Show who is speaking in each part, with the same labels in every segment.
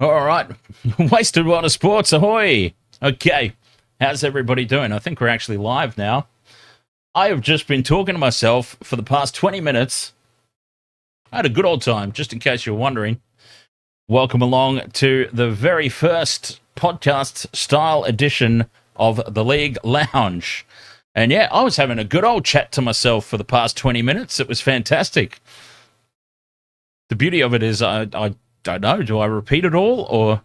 Speaker 1: All right. Wasted Water Sports, ahoy. Okay. How's everybody doing? I think we're actually live now. I have just been talking to myself for the past 20 minutes. I had a good old time, just in case you're wondering. Welcome along to the very first podcast-style edition of the League Lounge. And yeah, I was having a good old chat to myself for the past 20 minutes. It was fantastic. The beauty of it is I don't know, do I repeat it all, or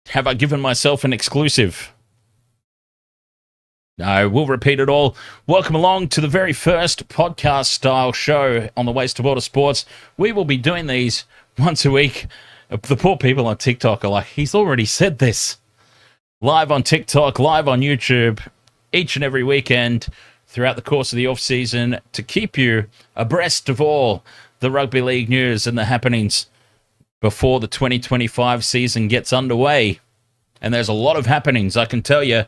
Speaker 1: have I given myself an exclusive? No, we'll repeat it all. Welcome along to the very first podcast-style show on the Waste of Water Sports. We will be doing these once a week. The poor people on TikTok are like, he's already said this. Live on TikTok, live on YouTube, each and every weekend throughout the course of the off-season to keep you abreast of all the rugby league news and the happenings before the 2025 season gets underway. And there's a lot of happenings, I can tell you.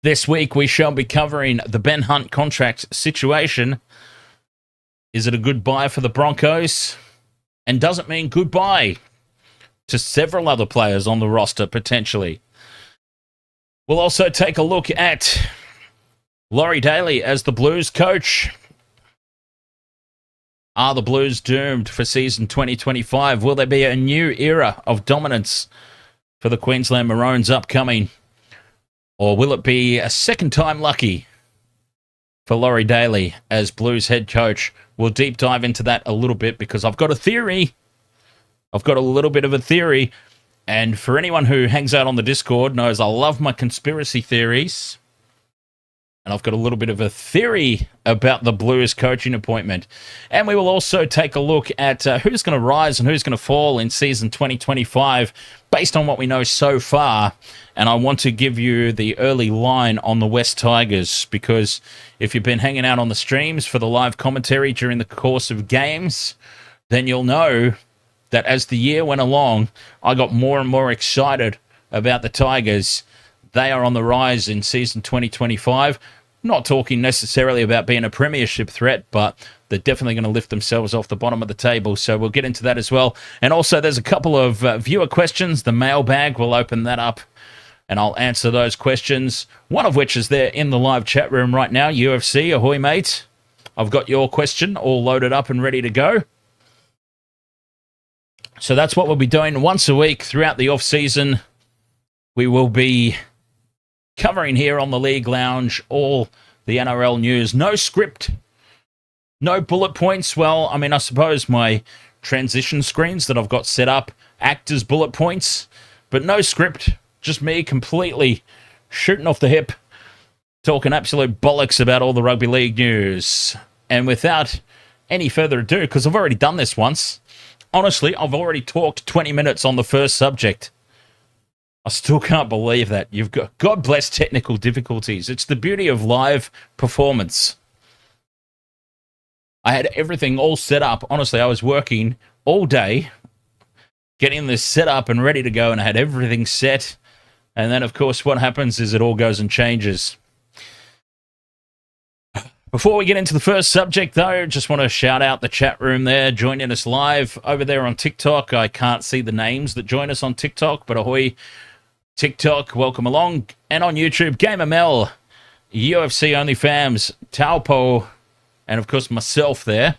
Speaker 1: This week we shall be covering the Ben Hunt contract situation. Is it a goodbye for the Broncos? And does it mean goodbye to several other players on the roster, potentially? We'll also take a look at Laurie Daley as the Blues coach. Are the Blues doomed for season 2025? Will there be a new era of dominance for the Queensland Maroons upcoming? Or will it be a second time lucky for Laurie Daley as Blues head coach? We'll deep dive into that a little bit because I've got a theory. I've got a little bit of a theory. And for anyone who hangs out on the Discord knows I love my conspiracy theories. And I've got a little bit of a theory about the Blues coaching appointment. And we will also take a look at who's going to rise and who's going to fall in season 2025 based on what we know so far. And I want to give you the early line on the West Tigers because if you've been hanging out on the streams for the live commentary during the course of games, then you'll know that as the year went along, I got more and more excited about the Tigers. They are on the rise in season 2025. Not talking necessarily about being a premiership threat, but they're definitely going to lift themselves off the bottom of the table. So we'll get into that as well. And also there's a couple of viewer questions. The mailbag, we'll open that up and I'll answer those questions. One of which is there in the live chat room right now. UFC, ahoy mate. I've got your question all loaded up and ready to go. So that's what we'll be doing once a week throughout the off-season. We will be covering here on the League Lounge all the NRL news. No script, no bullet points. Well, I mean, I suppose my transition screens that I've got set up act as bullet points, but no script. Just me completely shooting off the hip, talking absolute bollocks about all the rugby league news. And without any further ado, because I've already done this once, honestly, I've already talked 20 minutes on the first subject. I still can't believe that. You've got, God bless technical difficulties. It's the beauty of live performance. I had everything all set up. Honestly, I was working all day, getting this set up and ready to go, and I had everything set. And then, of course, what happens is it all goes and changes. Before we get into the first subject, though, just want to shout out the chat room there, joining us live over there on TikTok. I can't see the names that join us on TikTok, but ahoy, TikTok, welcome along. And on YouTube, Gamer Mel, UFC OnlyFams, Taupo, and of course myself there.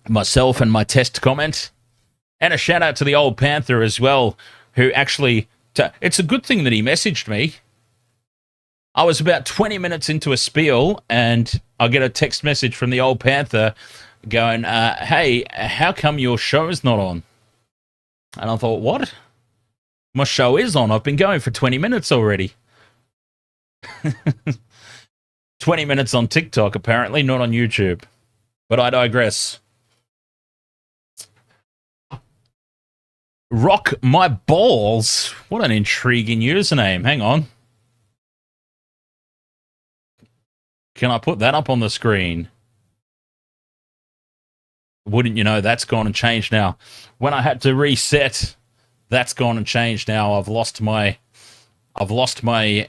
Speaker 1: Myself and my test comment. And a shout out to the old Panther as well, who actually, it's a good thing that he messaged me. I was about 20 minutes into a spiel and I get a text message from the old Panther going, hey, how come your show is not on? And I thought, what? My show is on. I've been going for 20 minutes already. 20 minutes on TikTok, apparently, not on YouTube. But I digress. Rock my balls. What an intriguing username. Hang on. Can I put that up on the screen? Wouldn't you know, that's gone and changed now. When I had to reset, that's gone and changed now. I've lost my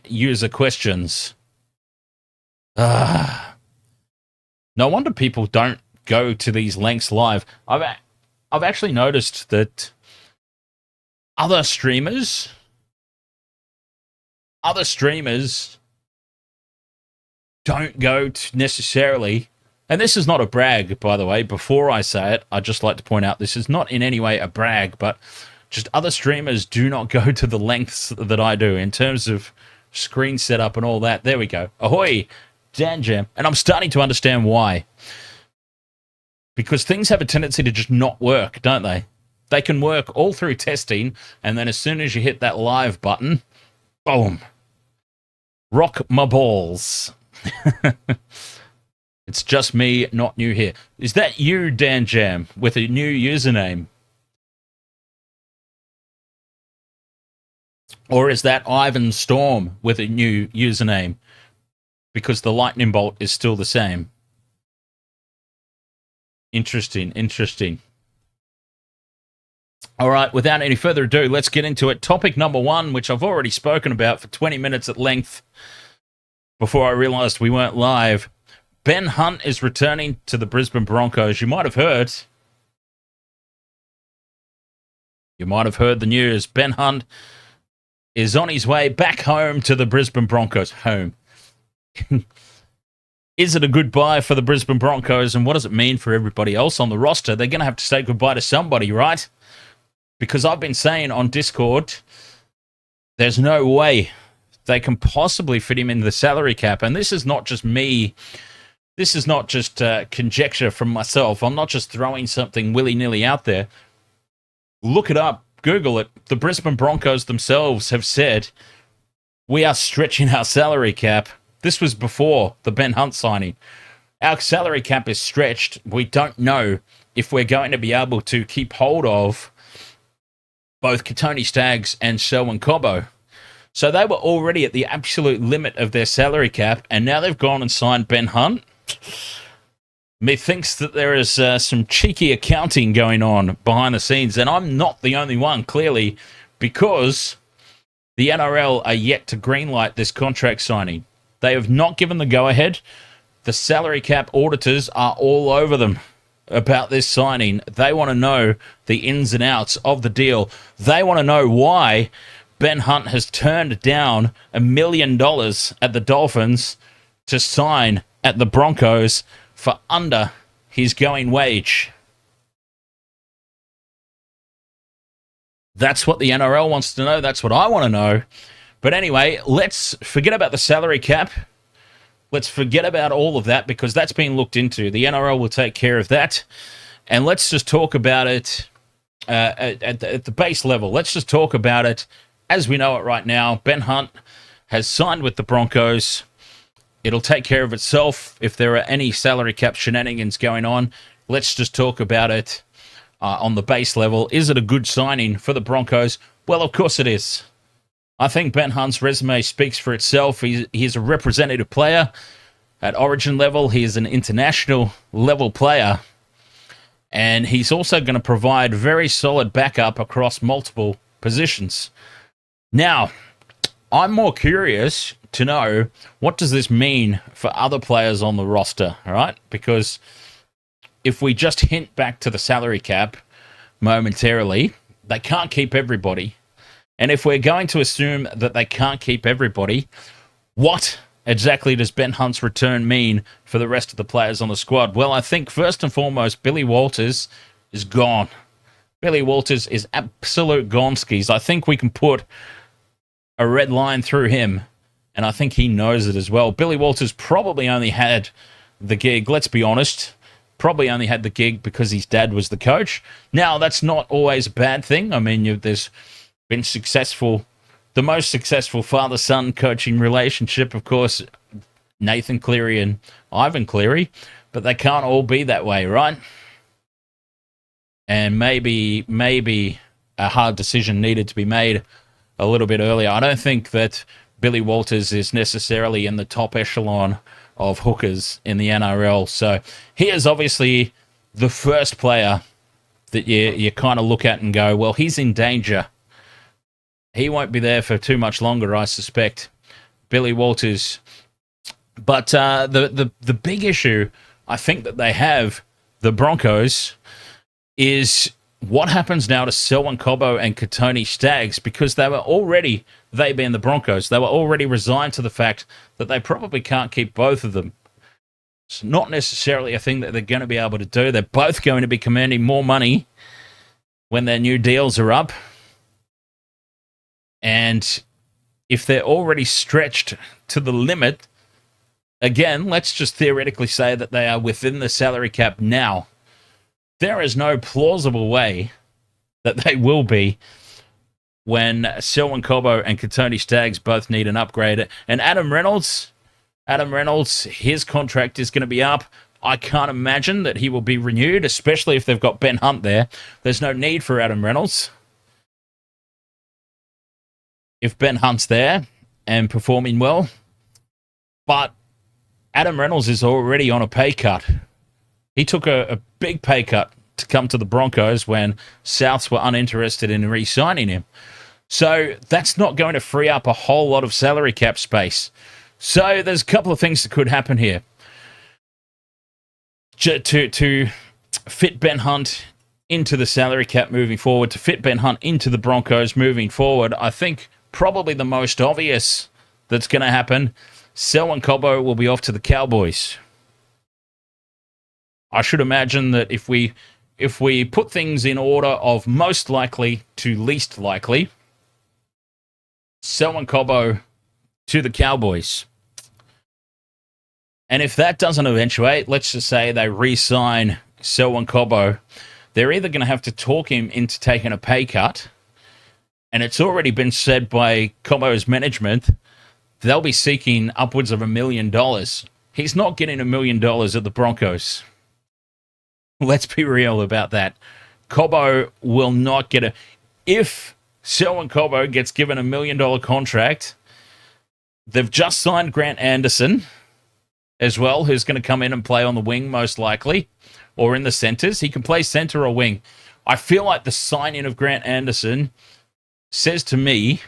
Speaker 1: user questions. No wonder people don't go to these lengths live. I've actually noticed that other streamers don't go to necessarily, and this is not a brag, by the way, before I say it, I'd just like to point out this is not in any way a brag, but just other streamers do not go to the lengths that I do in terms of screen setup and all that. There we go. Ahoy, Dan Jam. And I'm starting to understand why. Because things have a tendency to just not work, don't they? They can work all through testing, and then as soon as you hit that live button, boom. Rock my balls. It's just me, not new here. Is that you, Dan Jam, with a new username? Or is that Ivan Storm with a new username? Because the lightning bolt is still the same. Interesting. All right, without any further ado, let's get into it. Topic number one, which I've already spoken about for 20 minutes at length before I realised we weren't live. Ben Hunt is returning to the Brisbane Broncos. You might have heard the news. Ben Hunt is on his way back home to the Brisbane Broncos. Home. Is it a goodbye for the Brisbane Broncos, and what does it mean for everybody else on the roster? They're going to have to say goodbye to somebody, right? Because I've been saying on Discord, there's no way they can possibly fit him into the salary cap. And this is not just me. This is not just conjecture from myself. I'm not just throwing something willy-nilly out there. Look it up. Google it. The Brisbane Broncos themselves have said, we are stretching our salary cap. This was before the Ben Hunt signing. Our salary cap is stretched. We don't know if we're going to be able to keep hold of both Kotoni Staggs and Selwyn Cobbo. So they were already at the absolute limit of their salary cap, and now they've gone and signed Ben Hunt. Methinks that there is some cheeky accounting going on behind the scenes, and I'm not the only one, clearly, because the NRL are yet to greenlight this contract signing. They have not given the go-ahead. The salary cap auditors are all over them about this signing. They want to know the ins and outs of the deal. They want to know why Ben Hunt has turned down $1 million at the Dolphins to sign at the Broncos for under his going wage. That's what the NRL wants to know. That's what I want to know. But anyway, let's forget about the salary cap. Let's forget about all of that because that's been looked into. The NRL will take care of that. And let's just talk about it at the base level. Let's just talk about it as we know it right now. Ben Hunt has signed with the Broncos. It'll take care of itself if there are any salary cap shenanigans going on. Let's just talk about it on the base level. Is it a good signing for the Broncos? Well, of course it is. I think Ben Hunt's resume speaks for itself. He's a representative player at Origin level. He is an international level player. And he's also going to provide very solid backup across multiple positions. Now, I'm more curious to know, what does this mean for other players on the roster, all right? Because if we just hint back to the salary cap momentarily, they can't keep everybody. And if we're going to assume that they can't keep everybody, what exactly does Ben Hunt's return mean for the rest of the players on the squad? Well, I think first and foremost, Billy Walters is gone. Billy Walters is absolute gonskis. I think we can put a red line through him, and I think he knows it as well. Billy Walters probably only had the gig, let's be honest, probably only had the gig because his dad was the coach. Now, that's not always a bad thing. I mean, there's been the most successful father-son coaching relationship, of course, Nathan Cleary and Ivan Cleary, but they can't all be that way, right? And maybe a hard decision needed to be made a little bit earlier. I don't think that Billy Walters is necessarily in the top echelon of hookers in the NRL, so he is obviously the first player that you kind of look at and go, well, he's in danger. He won't be there for too much longer, I suspect, Billy Walters. But the big issue I think that they have, the Broncos, is what happens now to Selwyn Cobbo and Kotoni Staggs? Because they being the Broncos, they were already resigned to the fact that they probably can't keep both of them. It's not necessarily a thing that they're going to be able to do. They're both going to be commanding more money when their new deals are up. And if they're already stretched to the limit, again, let's just theoretically say that they are within the salary cap now. There is no plausible way that they will be when Selwyn Cobbo and Kotoni Staggs both need an upgrade. And Adam Reynolds, his contract is going to be up. I can't imagine that he will be renewed, especially if they've got Ben Hunt there. There's no need for Adam Reynolds if Ben Hunt's there and performing well. But Adam Reynolds is already on a pay cut. He took a big pay cut to come to the Broncos when Souths were uninterested in re-signing him. So that's not going to free up a whole lot of salary cap space. So there's a couple of things that could happen here. To fit Ben Hunt into the salary cap moving forward, to fit Ben Hunt into the Broncos moving forward, I think probably the most obvious that's going to happen, Selwyn Cobbo will be off to the Cowboys. I should imagine that if we put things in order of most likely to least likely, Selwyn Cobbo to the Cowboys. And if that doesn't eventuate, let's just say they re-sign Selwyn Cobbo, they're either going to have to talk him into taking a pay cut, and it's already been said by Cobbo's management, they'll be seeking upwards of $1 million. He's not getting $1 million at the Broncos. Let's be real about that. Cobbo will not get If Selwyn Cobbo gets given $1 million contract, they've just signed Grant Anderson as well, who's going to come in and play on the wing most likely, or in the centres. He can play centre or wing. I feel like the signing of Grant Anderson says to me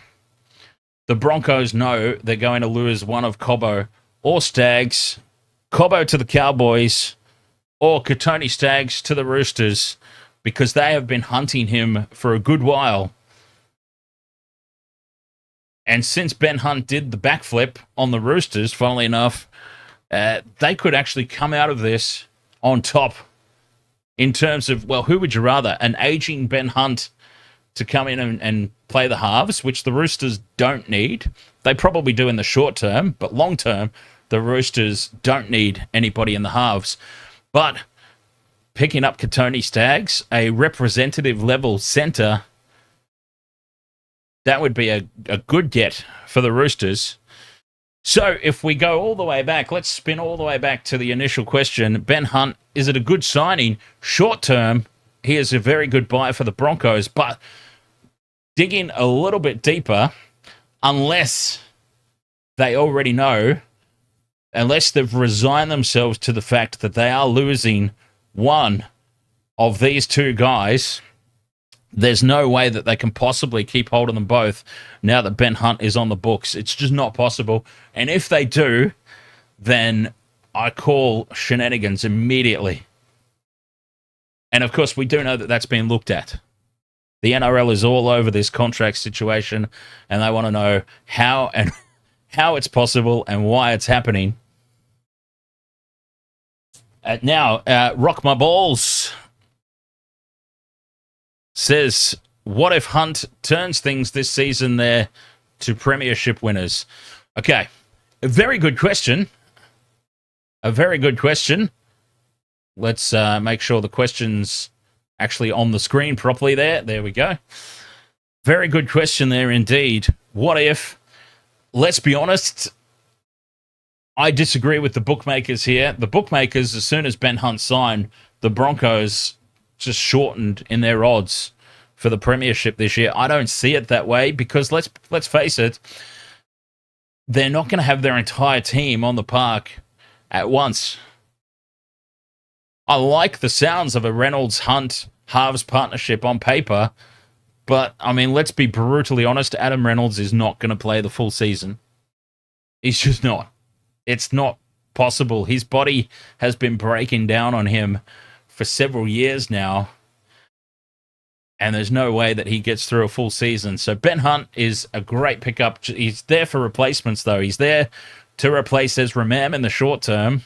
Speaker 1: the Broncos know they're going to lose one of Cobbo or Staggs. Cobbo to the Cowboys or Kotoni Staggs to the Roosters, because they have been hunting him for a good while. And since Ben Hunt did the backflip on the Roosters, funnily enough, they could actually come out of this on top in terms of, well, who would you rather? An aging Ben Hunt to come in and play the halves, which the Roosters don't need. They probably do in the short term, but long term, the Roosters don't need anybody in the halves. But picking up Kotoni Staggs, a representative level centre, that would be a good get for the Roosters. So if we go all the way back, let's spin all the way back to the initial question. Ben Hunt, is it a good signing? Short term, he is a very good buy for the Broncos, but digging a little bit deeper, unless they already know, unless they've resigned themselves to the fact that they are losing one of these two guys, there's no way that they can possibly keep hold of them both now that Ben Hunt is on the books. It's just not possible. And if they do, then I call shenanigans immediately. And of course, we do know that that's been looked at. The NRL is all over this contract situation, and they want to know how it's possible and why it's happening. Now, Rock My Balls says, what if Hunt turns things this season there to premiership winners? Okay, a very good question. A very good question. Let's make sure the question's actually on the screen properly there. There we go. Very good question there indeed. What if, let's be honest, I disagree with the bookmakers here. The bookmakers, as soon as Ben Hunt signed, the Broncos just shortened in their odds for the premiership this year. I don't see it that way because let's face it, they're not going to have their entire team on the park at once. I like the sounds of a Reynolds-Hunt halves partnership on paper, but, I mean, let's be brutally honest, Adam Reynolds is not going to play the full season. He's just not. It's not possible. His body has been breaking down on him for several years now. and there's no way that he gets through a full season. So Ben Hunt is a great pickup. He's there for replacements, though. He's there to replace Ezra Mam in the short term,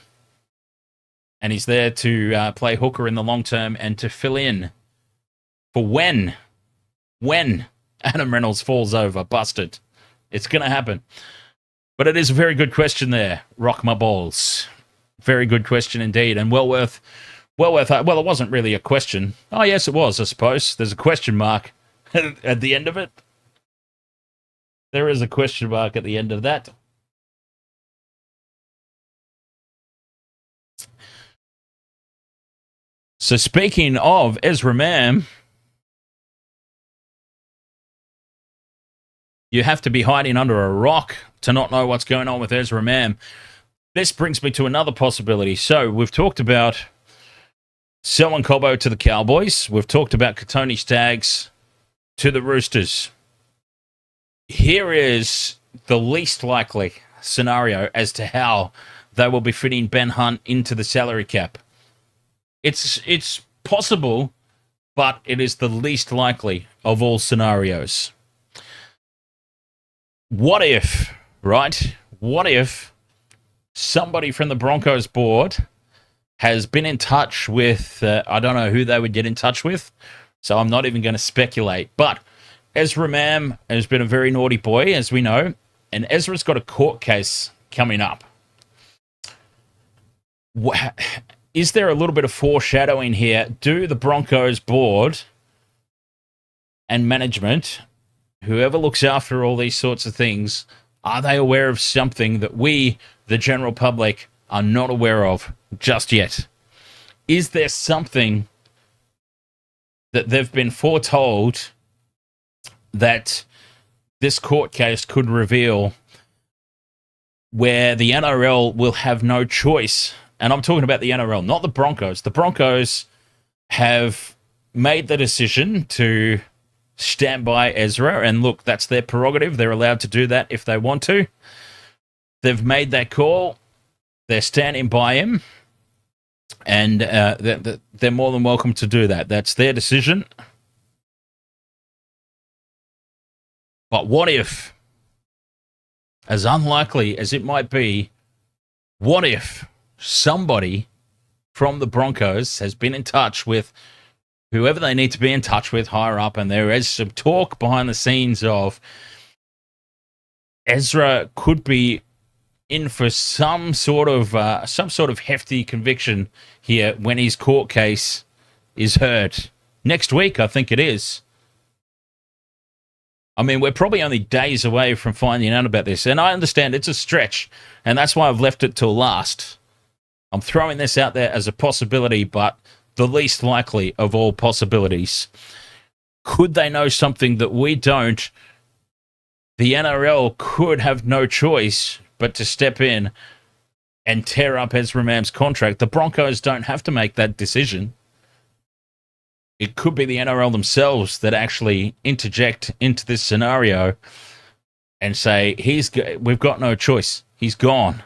Speaker 1: and he's there to play hooker in the long term and to fill in for when Adam Reynolds falls over, busted. It's going to happen. But it is a very good question there, Rock My Balls. Very good question indeed, and well worth. Well, it wasn't really a question. Oh, yes, it was, I suppose. There's a question mark at the end of it. There is a question mark at the end of that. So speaking of Ezra Mam, you have to be hiding under a rock to not know what's going on with Ezra Mam. This brings me to another possibility. So we've talked about Selwyn Cobbo to the Cowboys. We've talked about Kotoni Staggs to the Roosters. Here is the least likely scenario as to how they will be fitting Ben Hunt into the salary cap. It's possible, but it is the least likely of all scenarios. What if, right? What if somebody from the Broncos board has been in touch with, I don't know who they would get in touch with, so I'm not even going to speculate. But Ezra Mam has been a very naughty boy, as we know, and Ezra's got a court case coming up. Is there a little bit of foreshadowing here? Do the Broncos board and management, whoever looks after all these sorts of things, are they aware of something that we, the general public, are not aware of just yet? Is there something that they've been foretold that this court case could reveal where the NRL will have no choice? And I'm talking about the NRL, not the Broncos. The Broncos have made the decision to stand by Ezra, and look, that's their prerogative. They're allowed to do that if they want to. They've made that call. They're standing by him, and they're more than welcome to do that. That's their decision. But what if, as unlikely as it might be, what if somebody from the Broncos has been in touch with whoever they need to be in touch with higher up, and there is some talk behind the scenes of Ezra could be in for some sort of hefty conviction here when his court case is heard next week, I think it is. I mean, we're probably only days away from finding out about this, and I understand it's a stretch, and that's why I've left it till last. I'm throwing this out there as a possibility, but the least likely of all possibilities. Could they know something that we don't? The NRL could have no choice but to step in and tear up Ezra Mam's contract. The Broncos don't have to make that decision. It could be the NRL themselves that actually interject into this scenario and say, we've got no choice. He's gone.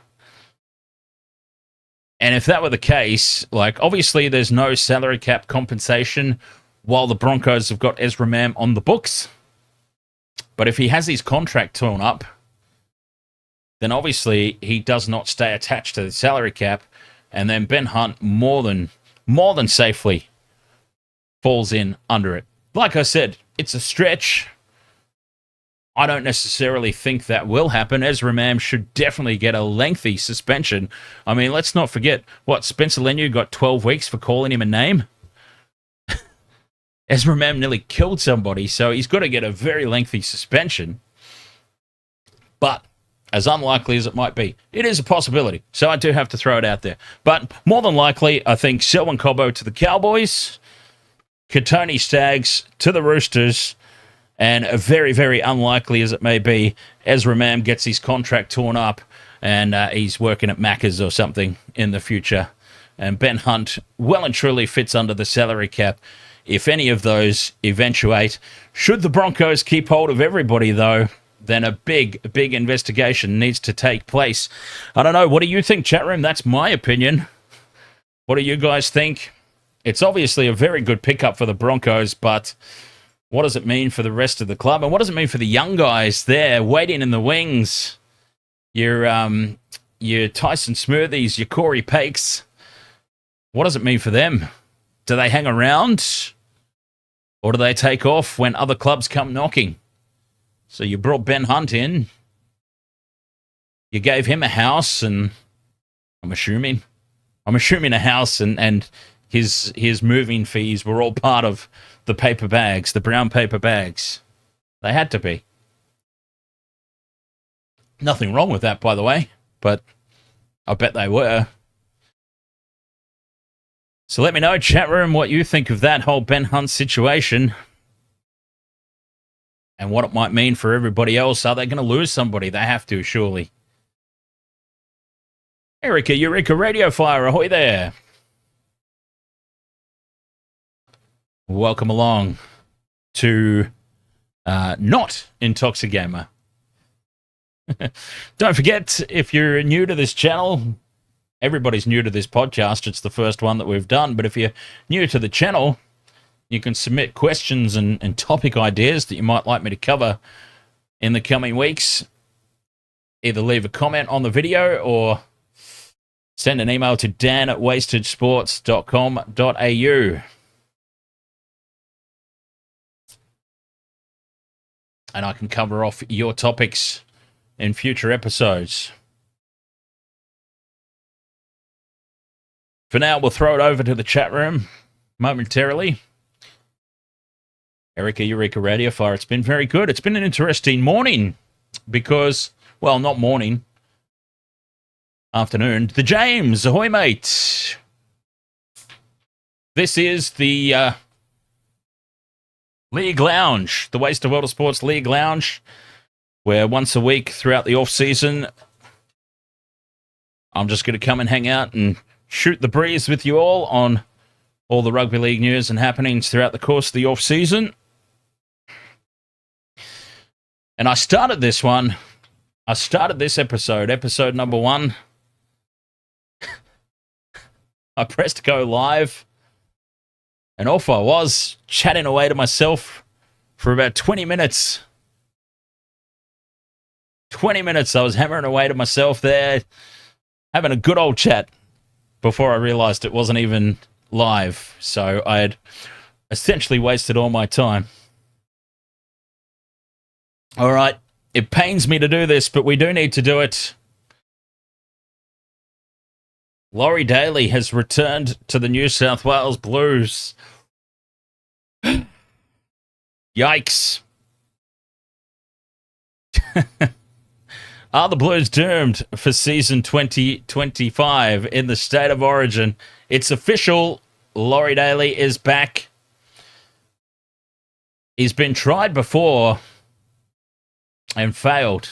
Speaker 1: And if that were the case, like, obviously there's no salary cap compensation while the Broncos have got Ezra Mam on the books. But if he has his contract torn up, then obviously he does not stay attached to the salary cap, and then Ben Hunt more than safely falls in under it. Like I said, it's a stretch. I don't necessarily think that will happen. Ezra Mam should definitely get a lengthy suspension. I mean, let's not forget, Spencer Leniu got 12 weeks for calling him a name? Ezra Mam nearly killed somebody, so he's got to get a very lengthy suspension. But as unlikely as it might be, it is a possibility. So I do have to throw it out there. But more than likely, I think Selwyn Cobbo to the Cowboys, Kotoni Staggs to the Roosters, and very, very unlikely as it may be, Ezra Mam gets his contract torn up and he's working at Macca's or something in the future. And Ben Hunt well and truly fits under the salary cap if any of those eventuate. Should the Broncos keep hold of everybody, though, then a big investigation needs to take place. I don't know. What do you think, chat room? That's my opinion. What do you guys think? It's obviously a very good pickup for the Broncos, but What does it mean for the rest of the club? And what does it mean for the young guys there waiting in the wings? Your Tyson Smoothies, your Corey Pakes. What does it mean for them? Do they hang around? Or do they take off when other clubs come knocking? So you brought Ben Hunt in. You gave him a house, and I'm assuming a house and his moving fees were all part of the paper bags, the brown paper bags. They had to be. Nothing wrong with that, by the way, but I bet they were. So let me know, chat room, what you think of that whole Ben Hunt situation and what it might mean for everybody else. Are they going to lose somebody? They have to, surely. Erica, Eureka Radio Fire, ahoy there. Welcome along to Not Intoxigamer. Don't forget, if you're new to this channel, everybody's new to this podcast. It's the first one that we've done. But if you're new to the channel, you can submit questions and topic ideas that you might like me to cover in the coming weeks. Either leave a comment on the video or send an email to dan@wastagesports.com.au. And I can cover off your topics in future episodes. For now, we'll throw it over to the chat room momentarily. Erica, Eureka Radio Fire, it's been very good. It's been an interesting morning because, well, not morning, afternoon. The James, ahoy, mate. This is the League Lounge, the Waste of World of Sports League Lounge, where once a week throughout the off-season, I'm just going to come and hang out and shoot the breeze with you all on all the rugby league news and happenings throughout the course of the off-season. And I started this episode number 1. I pressed go live, and off I was, chatting away to myself for about 20 minutes. 20 minutes I was hammering away to myself there, having a good old chat before I realized it wasn't even live. So I had essentially wasted all my time. All right, it pains me to do this, but we do need to do it. Laurie Daley has returned to the New South Wales Blues. Yikes. Are the Blues doomed for season 2025 in the State of Origin? It's official. Laurie Daley is back. He's been tried before and failed.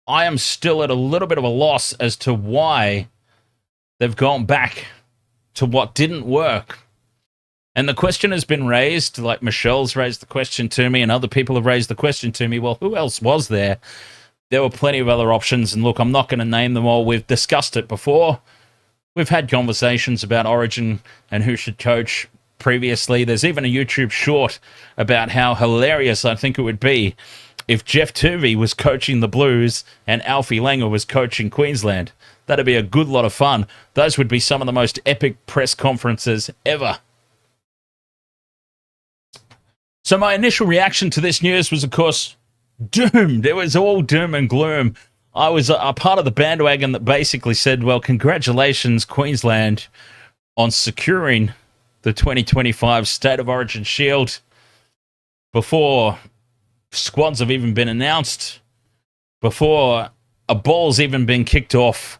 Speaker 1: I am still at a little bit of a loss as to why they've gone back to what didn't work. And the question has been raised, like Michelle's raised the question to me and other people have raised the question to me, well, who else was there? There were plenty of other options, and look, I'm not going to name them all. We've discussed it before. We've had conversations about Origin and who should coach previously. There's even a YouTube short about how hilarious I think it would be if Jeff Tuvey was coaching the Blues and Alfie Langer was coaching Queensland. That'd be a good lot of fun. Those would be some of the most epic press conferences ever. So my initial reaction to this news was, of course, doomed. It was all doom and gloom. I was a part of the bandwagon that basically said, well, congratulations, Queensland, on securing the 2025 State of Origin Shield before squads have even been announced, before a ball's even been kicked off.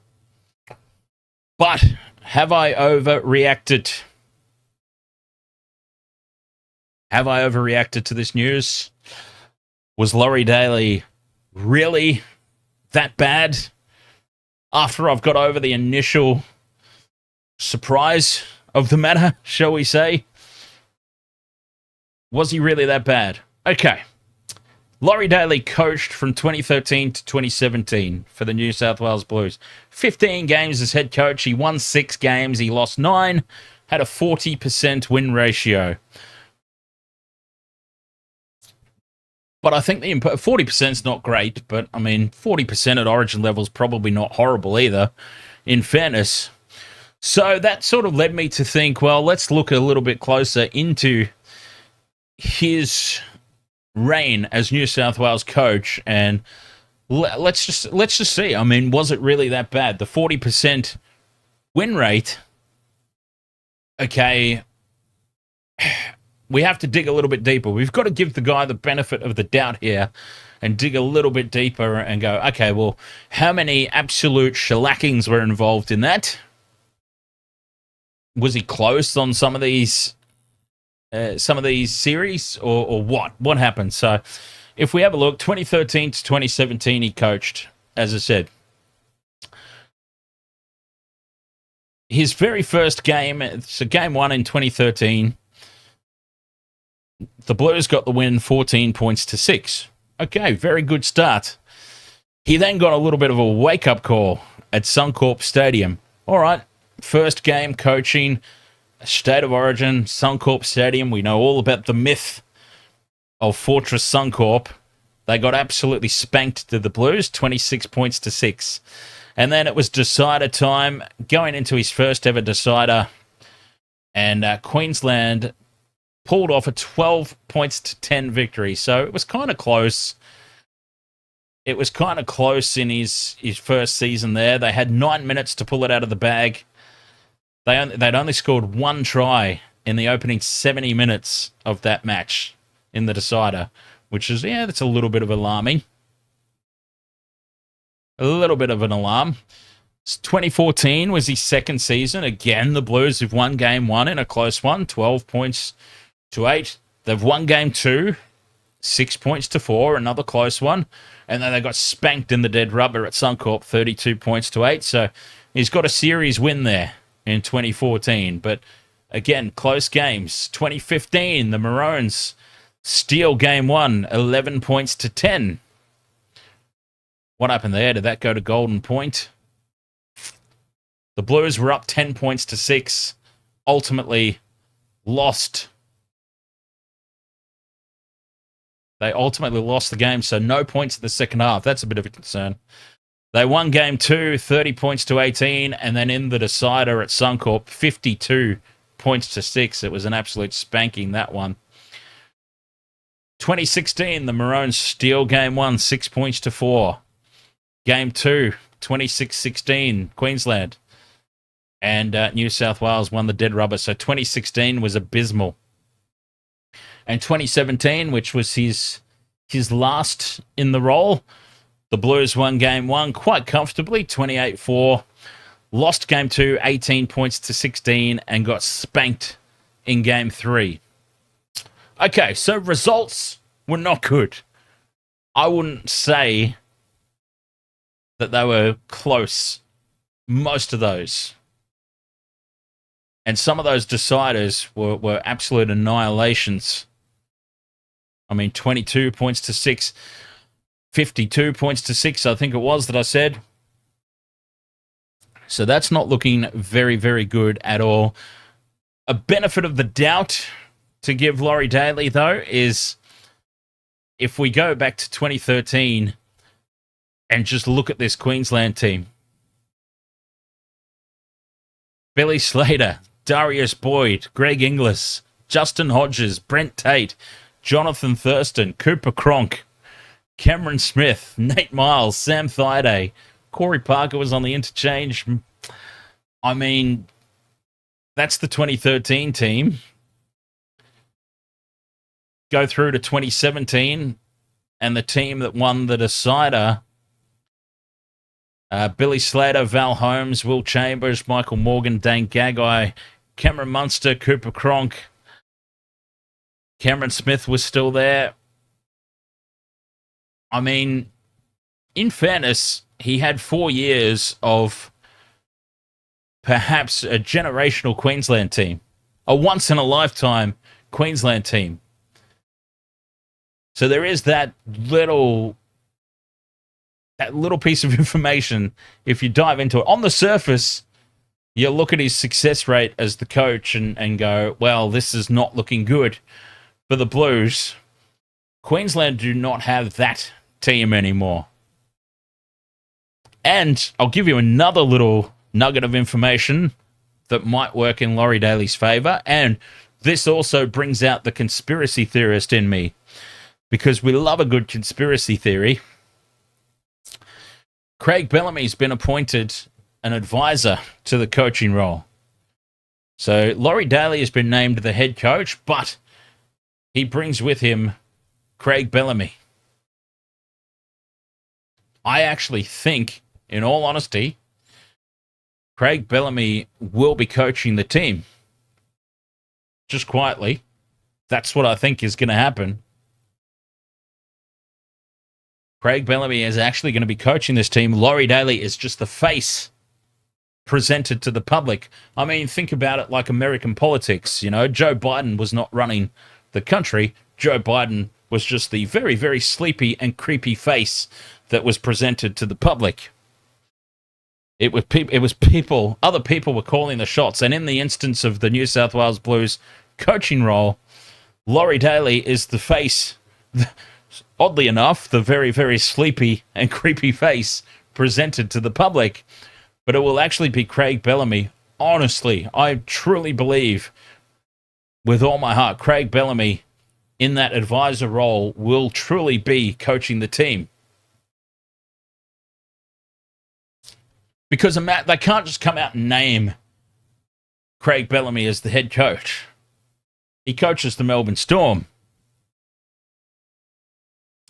Speaker 1: But have I overreacted? Have I overreacted to this news? Was Laurie Daley really that bad? After I've got over the initial surprise of the matter, shall we say? Was he really that bad? Okay. Laurie Daley coached from 2013 to 2017 for the New South Wales Blues. 15 games as head coach. He won 6 games. He lost 9. Had a 40% win ratio. But I think the 40% is not great, but I mean, 40% at origin level is probably not horrible either, in fairness. So that sort of led me to think, well, let's look a little bit closer into his reign as New South Wales coach, and let's just see. I mean, was it really that bad? The 40% win rate. Okay, we have to dig a little bit deeper. We've got to give the guy the benefit of the doubt here and dig a little bit deeper and go, okay, well, how many absolute shellackings were involved in that? Was he close on some of these series, or what? What happened? So if we have a look, 2013 to 2017, he coached, as I said. His very first game, so game 1 in 2013, the Blues got the win 14 points to 6. Okay, very good start. He then got a little bit of a wake-up call at Suncorp Stadium. All right, first game coaching, State of Origin, Suncorp Stadium. We know all about the myth of Fortress Suncorp. They got absolutely spanked to the Blues, 26 points to 6. And then it was decider time, going into his first ever decider. And Queensland pulled off a 12 points to 10 victory. So it was kind of close. It was kind of close in his first season there. They had 9 minutes to pull it out of the bag. They'd only scored 1 try in the opening 70 minutes of that match in the decider, which is, that's a little bit of alarming. A little bit of an alarm. 2014 was his second season. Again, the Blues have won game 1 in a close one, 12 points to 8. They've won game 2, 6 points to 4, another close one. And then they got spanked in the dead rubber at Suncorp, 32 points to 8. So he's got a series win there in 2014. But again, close games. 2015, the Maroons steal game 1, 11 points to 10. What happened there? Did that go to Golden Point? The Blues were up 10 points to 6. Ultimately lost. They ultimately lost the game, so no points in the second half. That's a bit of a concern. They won game 2, 30 points to 18, and then in the decider at Suncorp, 52 points to 6. It was an absolute spanking, that one. 2016, the Maroons steal game 1, 6 points to 4. Game 2, 26-16, Queensland. And New South Wales won the dead rubber. So 2016 was abysmal. And 2017, which was his last in the role, the Blues won game 1 quite comfortably, 28-4. Lost game 2, 18 points to 16, and got spanked in game 3. Okay, so results were not good. I wouldn't say that they were close, most of those. And some of those deciders were absolute annihilations. I mean, 22 points to 6, 52 points to 6, I think it was that I said. So that's not looking very, very good at all. A benefit of the doubt to give Laurie Daley, though, is if we go back to 2013 and just look at this Queensland team. Billy Slater, Darius Boyd, Greg Inglis, Justin Hodges, Brent Tate, Jonathan Thurston, Cooper Cronk, Cameron Smith, Nate Miles, Sam Thaiday, Corey Parker was on the interchange. I mean, that's the 2013 team. Go through to 2017, and the team that won the decider, Billy Slater, Val Holmes, Will Chambers, Michael Morgan, Dane Gagai, Cameron Munster, Cooper Cronk. Cameron Smith was still there. I mean, in fairness, he had 4 years of perhaps a generational Queensland team, a once-in-a-lifetime Queensland team. So there is that little piece of information. If you dive into it, on the surface, you look at his success rate as the coach and go, well, this is not looking good for the Blues. Queensland do not have that team anymore. And I'll give you another little nugget of information that might work in Laurie Daley's favour. And this also brings out the conspiracy theorist in me, because we love a good conspiracy theory. Craig Bellamy's been appointed an advisor to the coaching role. So Laurie Daley has been named the head coach, but he brings with him Craig Bellamy. I actually think, in all honesty, Craig Bellamy will be coaching the team. Just quietly. That's what I think is going to happen. Craig Bellamy is actually going to be coaching this team. Laurie Daley is just the face presented to the public. I mean, think about it like American politics. You know, Joe Biden was not running the country. Joe Biden was just the very, very sleepy and creepy face that was presented to the public. It was people, other people were calling the shots. And in the instance of the New South Wales Blues coaching role, Laurie Daley is the face, oddly enough, the very, very sleepy and creepy face presented to the public. But it will actually be Craig Bellamy. Honestly, I truly believe with all my heart, Craig Bellamy in that advisor role will truly be coaching the team. Because they can't just come out and name Craig Bellamy as the head coach. He coaches the Melbourne Storm.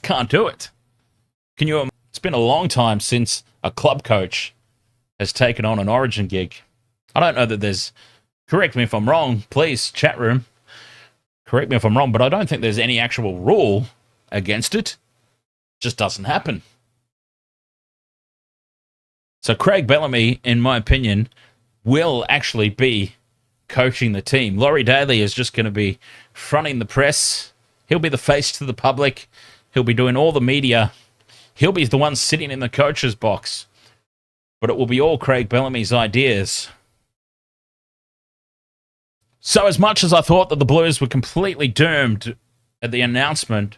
Speaker 1: Can't do it. Can you? It's been a long time since a club coach has taken on an Origin gig. I don't know that there's... Correct me if I'm wrong, please, chat room. Correct me if I'm wrong, but I don't think there's any actual rule against it. Just doesn't happen. So Craig Bellamy, in my opinion, will actually be coaching the team. Laurie Daley is just going to be fronting the press. He'll be the face to the public. He'll be doing all the media. He'll be the one sitting in the coach's box. But it will be all Craig Bellamy's ideas. So as much as I thought that the Blues were completely doomed at the announcement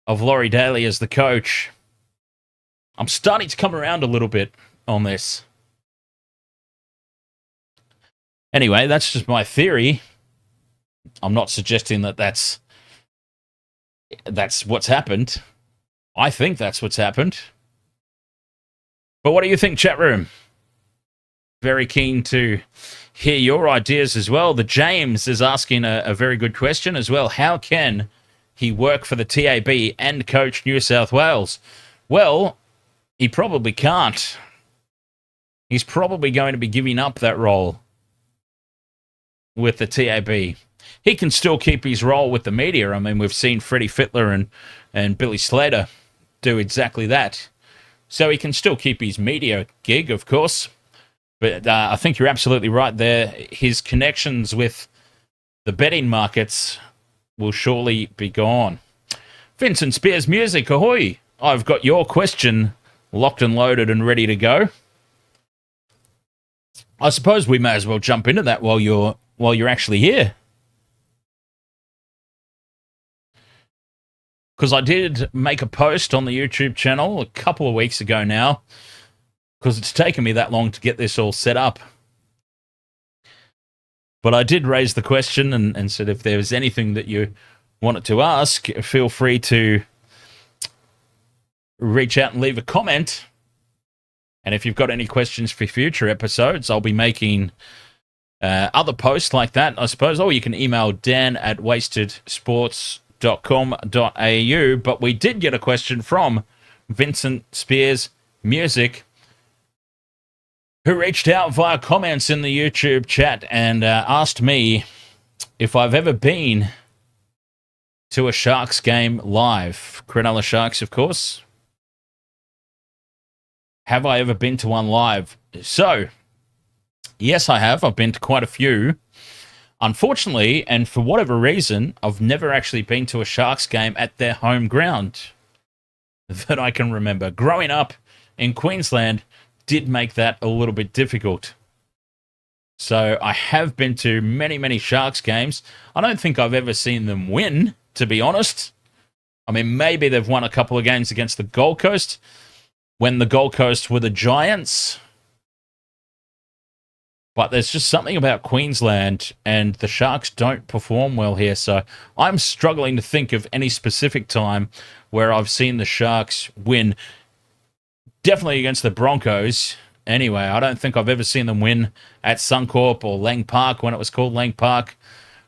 Speaker 1: of Laurie Daley as the coach, I'm starting to come around a little bit on this. Anyway, that's just my theory. I'm not suggesting that that's what's happened. I think that's what's happened. But what do you think, chat room? Very keen to hear your ideas as well. The James is asking a very good question as well. How can he work for the TAB and coach New South Wales? Well, he probably can't. He's probably going to be giving up that role with the TAB. He can still keep his role with the media. I mean, we've seen Freddie Fittler and Billy Slater do exactly that. So he can still keep his media gig, of course. But I think you're absolutely right there. His connections with the betting markets will surely be gone. Vincent Spears Music, ahoy! I've got your question locked and loaded and ready to go. I suppose we may as well jump into that while you're actually here. Because I did make a post on the YouTube channel a couple of weeks ago now, because it's taken me that long to get this all set up. But I did raise the question and said if there was anything that you wanted to ask, feel free to reach out and leave a comment. And if you've got any questions for future episodes, I'll be making other posts like that, I suppose. Or you can email dan@wastedsports.com.au. But we did get a question from Vincent Spears Music, who reached out via comments in the YouTube chat and asked me if I've ever been to a Sharks game live. Cronulla Sharks, of course. Have I ever been to one live? So, yes, I have. I've been to quite a few. Unfortunately, and for whatever reason, I've never actually been to a Sharks game at their home ground that I can remember. Growing up in Queensland did make that a little bit difficult. So I have been to many, many Sharks games. I don't think I've ever seen them win, to be honest. I mean, maybe they've won a couple of games against the Gold Coast when the Gold Coast were the Giants. But there's just something about Queensland, and the Sharks don't perform well here. So I'm struggling to think of any specific time where I've seen the Sharks win. Definitely against the Broncos. Anyway, I don't think I've ever seen them win at Suncorp or Lang Park when it was called Lang Park,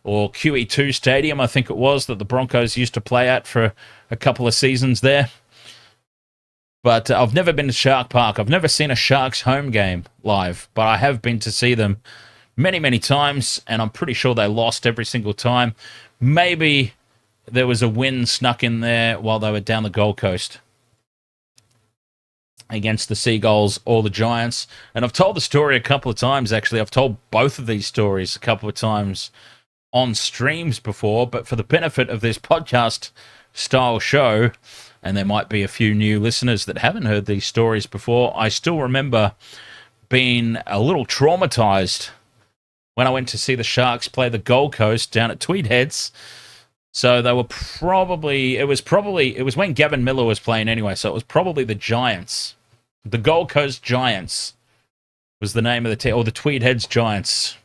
Speaker 1: or QE2 Stadium, I think it was, that the Broncos used to play at for a couple of seasons there. But I've never been to Shark Park. I've never seen a Sharks home game live, but I have been to see them many, many times, and I'm pretty sure they lost every single time. Maybe there was a win snuck in there while they were down the Gold Coast against the Seagulls or the Giants. And I've told the story a couple of times, actually. I've told both of these stories a couple of times on streams before, but for the benefit of this podcast-style show, and there might be a few new listeners that haven't heard these stories before, I still remember being a little traumatized when I went to see the Sharks play the Gold Coast down at Tweed Heads. So they were it was when Gavin Miller was playing anyway, so it was probably the Giants. The Gold Coast Giants was the name of the team, or the Tweed Heads Giants.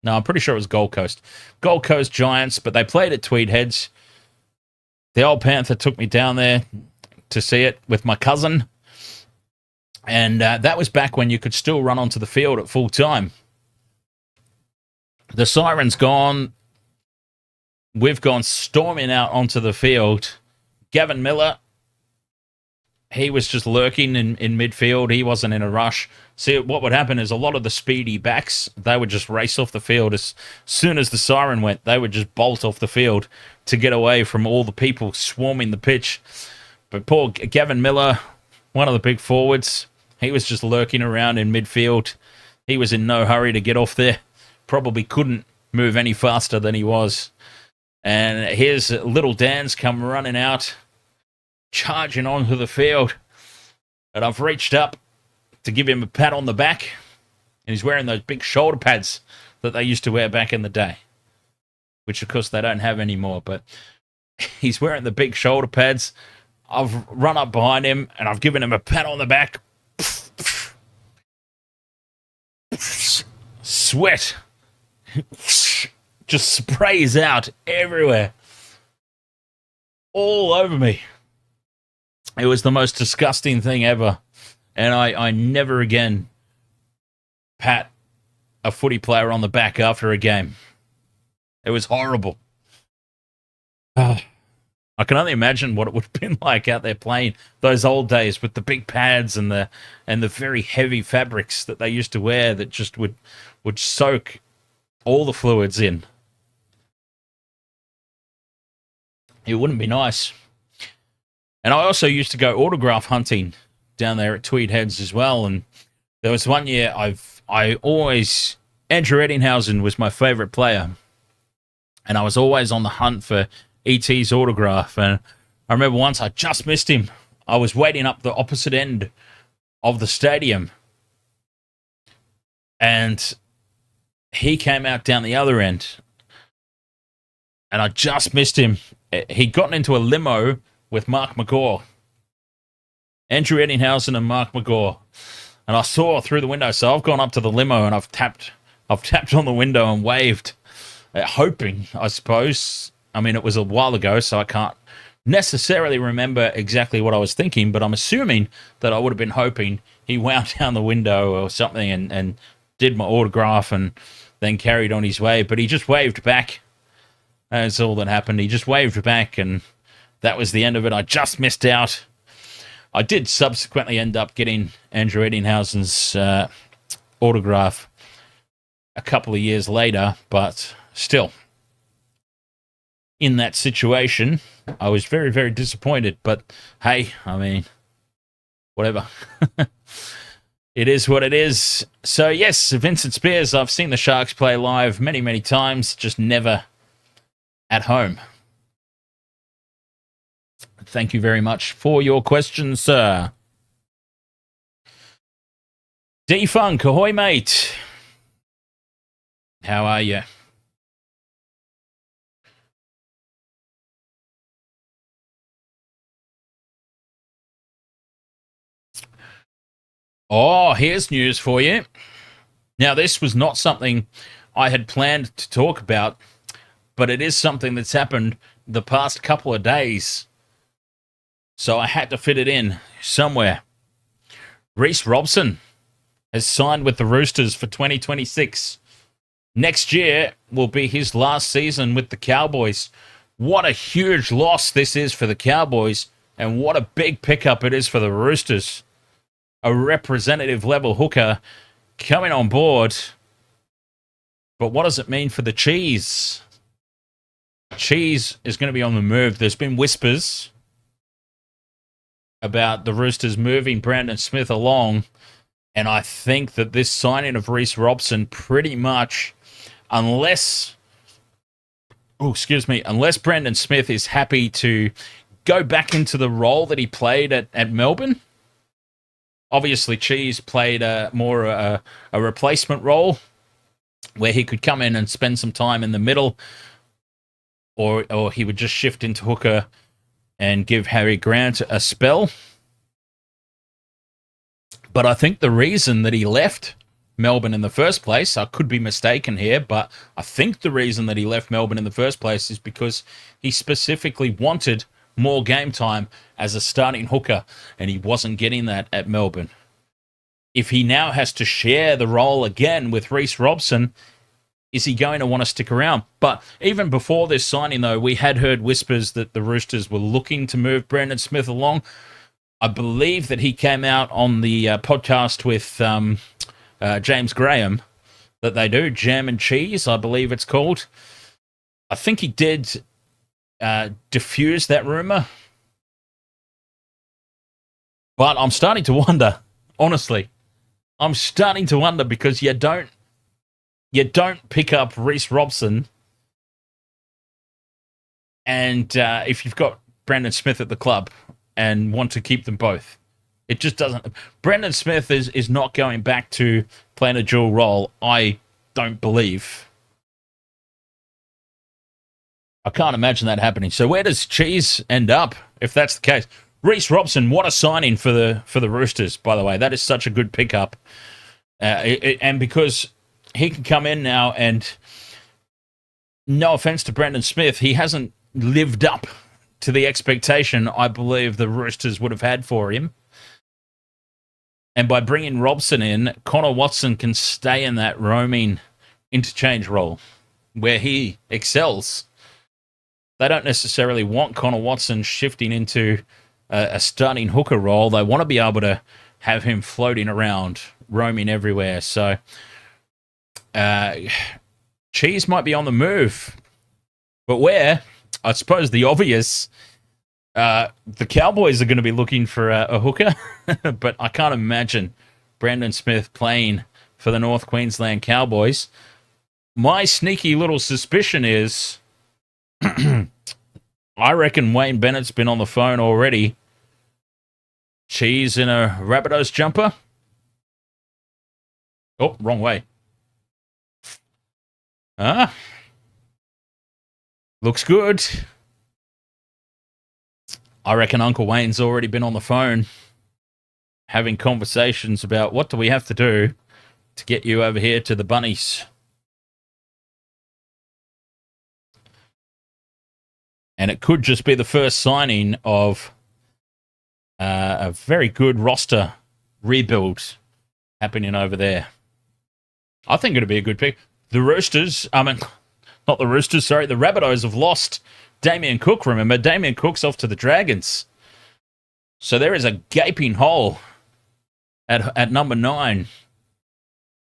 Speaker 1: No, I'm pretty sure it was Gold Coast. Gold Coast Giants, but they played at Tweed Heads. The old Panther took me down there to see it with my cousin. And that was back when you could still run onto the field at full time. The siren's gone. We've gone storming out onto the field. Gavin Miller, he was just lurking in midfield. He wasn't in a rush. See, what would happen is a lot of the speedy backs, they would just race off the field. As soon as the siren went, they would just bolt off the field to get away from all the people swarming the pitch. But poor Gavin Miller, one of the big forwards, he was just lurking around in midfield. He was in no hurry to get off there. Probably couldn't move any faster than he was. And here's little Dan's come running out, charging onto the field. And I've reached up to give him a pat on the back. And he's wearing those big shoulder pads that they used to wear back in the day, which, of course, they don't have anymore. But he's wearing the big shoulder pads. I've run up behind him, and I've given him a pat on the back. Sweat just sprays out everywhere, all over me. It was the most disgusting thing ever. And I never again pat a footy player on the back after a game. It was horrible. I can only imagine what it would have been like out there playing those old days with the big pads and the very heavy fabrics that they used to wear that just would soak all the fluids in. It wouldn't be nice. And I also used to go autograph hunting down there at Tweed Heads as well. And there was one year Andrew Eddinghausen was my favourite player. And I was always on the hunt for ET's autograph. And I remember once I just missed him. I was waiting up the opposite end of the stadium. And he came out down the other end. And I just missed him. He'd gotten into a limo with Mark McGaw. Andrew Eddinghausen and Mark McGaw. And I saw through the window. So I've gone up to the limo and I've tapped on the window and waved, hoping, I suppose. I mean, it was a while ago, so I can't necessarily remember exactly what I was thinking, but I'm assuming that I would have been hoping he wound down the window or something and did my autograph and then carried on his way. But he just waved back. That's all that happened. He just waved back, and that was the end of it. I just missed out. I did subsequently end up getting Andrew Eddinghausen's autograph a couple of years later, but still, in that situation, I was very, very disappointed. But hey, I mean, whatever. It is what it is. So yes, Vincent Spears, I've seen the Sharks play live many, many times, just never at home. Thank you very much for your question, sir. D-Funk, ahoy, mate. How are you? Oh, here's news for you. Now, this was not something I had planned to talk about, but it is something that's happened the past couple of days. So I had to fit it in somewhere. Reece Robson has signed with the Roosters for 2026. Next year will be his last season with the Cowboys. What a huge loss this is for the Cowboys, and what a big pickup it is for the Roosters. A representative level hooker coming on board. But what does it mean for the Cheese? Cheese is going to be on the move. There's been whispers about the Roosters moving Brandon Smith along, and I think that this signing of Reece Robson pretty much, unless Brandon Smith is happy to go back into the role that he played at Melbourne. Obviously, Cheese played a replacement role where he could come in and spend some time in the middle, or he would just shift into hooker and give Harry Grant a spell. But I think the reason that he left Melbourne in the first place, I could be mistaken here, but I think the reason that he left Melbourne in the first place is because he specifically wanted more game time as a starting hooker, and he wasn't getting that at Melbourne. If he now has to share the role again with Reece Robson, is he going to want to stick around? But even before this signing, though, we had heard whispers that the Roosters were looking to move Brandon Smith along. I believe that he came out on the podcast with James Graham that they do, Jam and Cheese, I believe it's called. I think he did diffuse that rumor. But I'm starting to wonder, honestly. I'm starting to wonder because you don't pick up Reece Robson, and if you've got Brandon Smith at the club and want to keep them both, it just doesn't. Brandon Smith is not going back to playing a dual role, I don't believe. I can't imagine that happening. So where does Cheese end up if that's the case? Reece Robson, what a signing for the Roosters, by the way. That is such a good pickup. And because he can come in now, and no offense to Brandon Smith, he hasn't lived up to the expectation I believe the Roosters would have had for him. And by bringing Robson in, Connor Watson can stay in that roaming interchange role where he excels. They don't necessarily want Connor Watson shifting into a starting hooker role. They want to be able to have him floating around, roaming everywhere. So Cheese might be on the move. But where? I suppose the obvious, the Cowboys are going to be looking for a hooker. But I can't imagine Brandon Smith playing for the North Queensland Cowboys. My sneaky little suspicion is I reckon Wayne Bennett's been on the phone already. Cheese in a Rabbitohs jumper. Oh, wrong way. Looks good. I reckon Uncle Wayne's already been on the phone having conversations about what do we have to do to get you over here to the Bunnies. And it could just be the first signing of a very good roster rebuild happening over there. I think it'll be a good pick. The Roosters, not the Roosters, sorry, the Rabbitohs have lost Damien Cook, remember? Damien Cook's off to the Dragons. So there is a gaping hole at number 9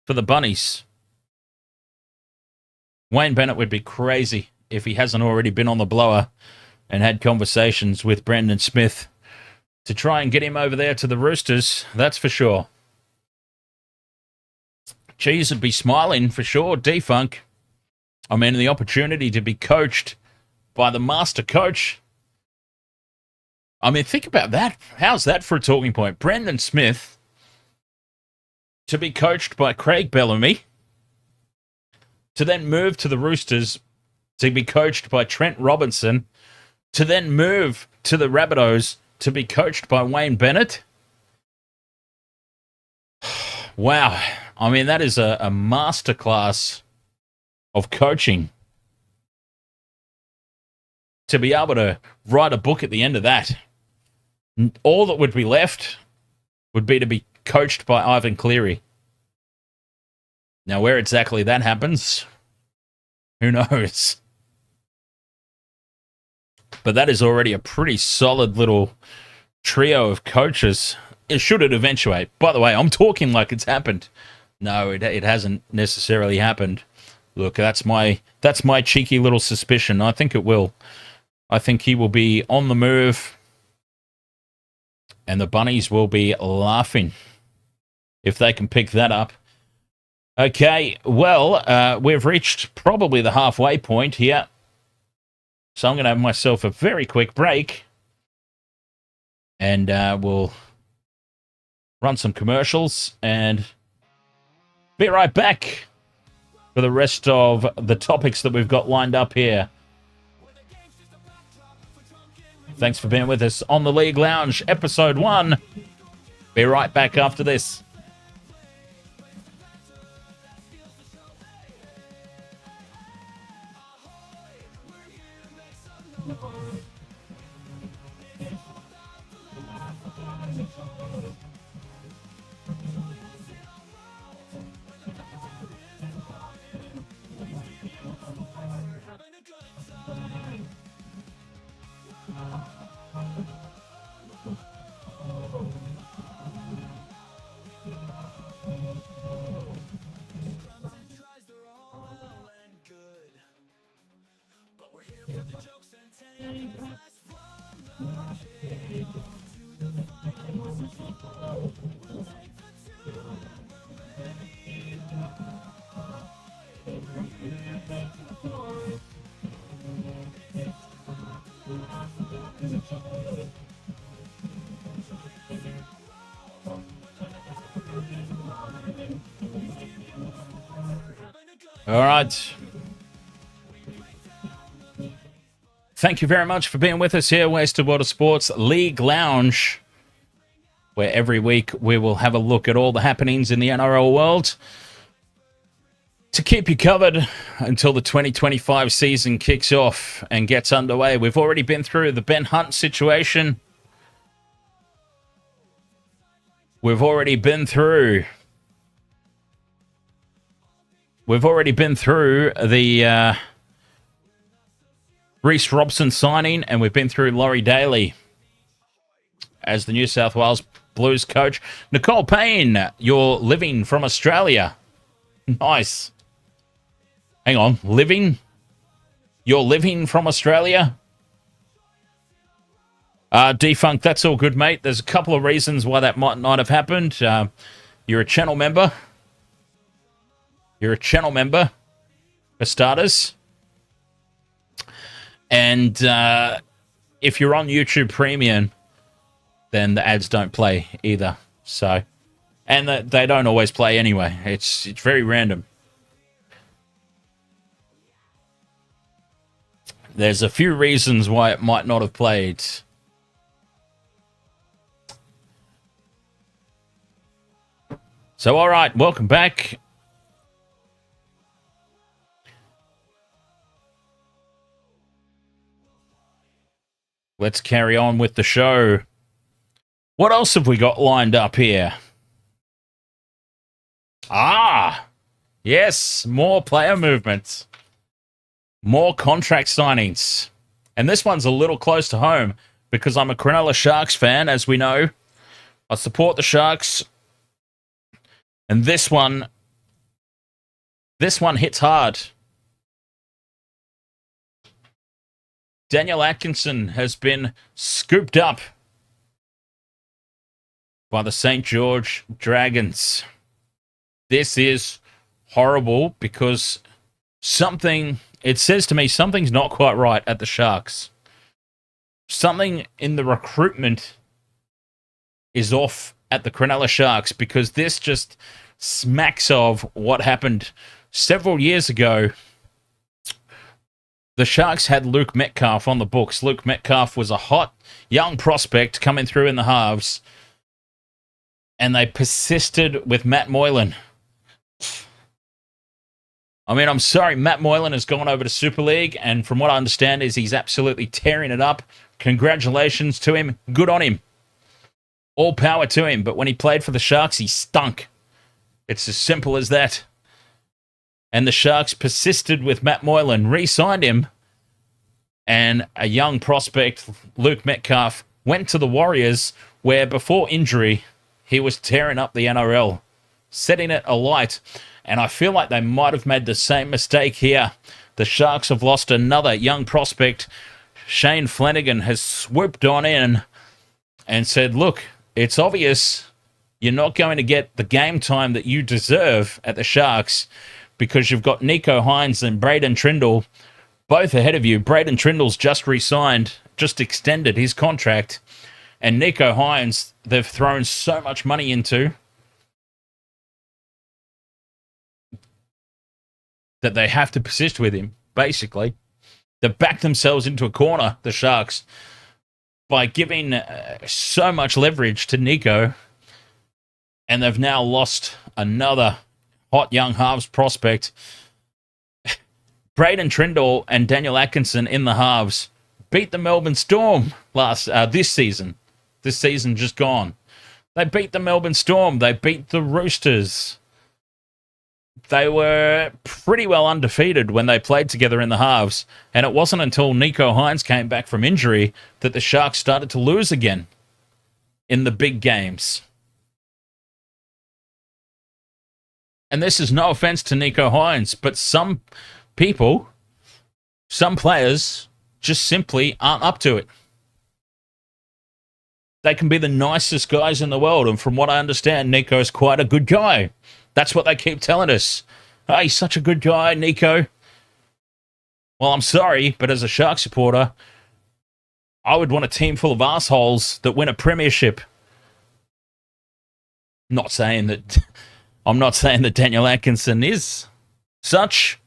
Speaker 1: for the Bunnies. Wayne Bennett would be crazy if he hasn't already been on the blower and had conversations with Brandon Smith to try and get him over there to the Roosters, that's for sure. Cheese would be smiling for sure, D-Funk. I mean, the opportunity to be coached by the master coach. I mean, think about that. How's that for a talking point? Brandon Smith to be coached by Craig Bellamy, to then move to the Roosters to be coached by Trent Robinson, to then move to the Rabbitohs to be coached by Wayne Bennett. Wow. I mean, that is a masterclass of coaching. To be able to write a book at the end of that, all that would be left would be to be coached by Ivan Cleary. Now, where exactly that happens, who knows? But that is already a pretty solid little trio of coaches. Should it eventuate? By the way, I'm talking like it's happened. No, it hasn't necessarily happened. Look, that's my cheeky little suspicion. I think it will. I think he will be on the move, and the Bunnies will be laughing if they can pick that up. Okay, well, we've reached probably the halfway point here. So I'm going to have myself a very quick break, and we'll run some commercials and be right back for the rest of the topics that we've got lined up here. Thanks for being with us on the League Lounge, Episode 1. Be right back after this. All right. Thank you very much for being with us here, Wasted Water Sports League Lounge, where every week we will have a look at all the happenings in the NRL world to keep you covered until the 2025 season kicks off and gets underway. We've already been through the Ben Hunt situation. We've already been through the Reece Robson signing, and we've been through Laurie Daley as the New South Wales Blues coach. Nicole Payne, you're living from Australia. Nice. Hang on, living? You're living from Australia? Defunct, that's all good, mate. There's a couple of reasons why that might not have happened. You're a channel member. You're a channel member, for starters. And if you're on YouTube Premium, then the ads don't play either. So, and they don't always play anyway. It's very random. There's a few reasons why it might not have played. So, all right, welcome back. Let's carry on with the show. What else have we got lined up here? Yes, more player movements. More contract signings. And this one's a little close to home because I'm a Cronulla Sharks fan, as we know. I support the Sharks. And this one hits hard. Daniel Atkinson has been scooped up by the St. George Dragons. This is horrible because it says to me something's not quite right at the Sharks. Something in the recruitment is off at the Cronulla Sharks because this just smacks of what happened several years ago. The Sharks had Luke Metcalf on the books. Luke Metcalf was a hot, young prospect coming through in the halves. and they persisted with Matt Moylan. I mean, I'm sorry, Matt Moylan has gone over to Super League, and from what I understand is he's absolutely tearing it up. Congratulations to him. Good on him. All power to him. But when he played for the Sharks, he stunk. It's as simple as that. And the Sharks persisted with Matt Moylan, re-signed him, and a young prospect, Luke Metcalf, went to the Warriors, where before injury, he was tearing up the NRL, setting it alight. And I feel like they might have made the same mistake here. The Sharks have lost another young prospect. Shane Flanagan has swooped on in and said, look, it's obvious you're not going to get the game time that you deserve at the Sharks because you've got Nicho Hynes and Braden Trindle both ahead of you. Braden Trindle's just re-signed, just extended his contract. And Nicho Hynes, they've thrown so much money into that they have to persist with him, basically. They've backed themselves into a corner, the Sharks, by giving so much leverage to Nicho, and they've now lost another hot young halves prospect. Braden Trindle and Daniel Atkinson in the halves beat the Melbourne Storm this season. This season just gone. They beat the Melbourne Storm. They beat the Roosters. They were pretty well undefeated when they played together in the halves, and it wasn't until Nicho Hynes came back from injury that the Sharks started to lose again in the big games. And this is no offense to Nicho Hynes, but some people, some players, just simply aren't up to it. They can be the nicest guys in the world, and from what I understand, Nicho's quite a good guy. That's what they keep telling us. Oh, he's such a good guy, Nicho. Well, I'm sorry, but as a Shark supporter, I would want a team full of assholes that win a premiership. I'm not saying that Daniel Atkinson is such,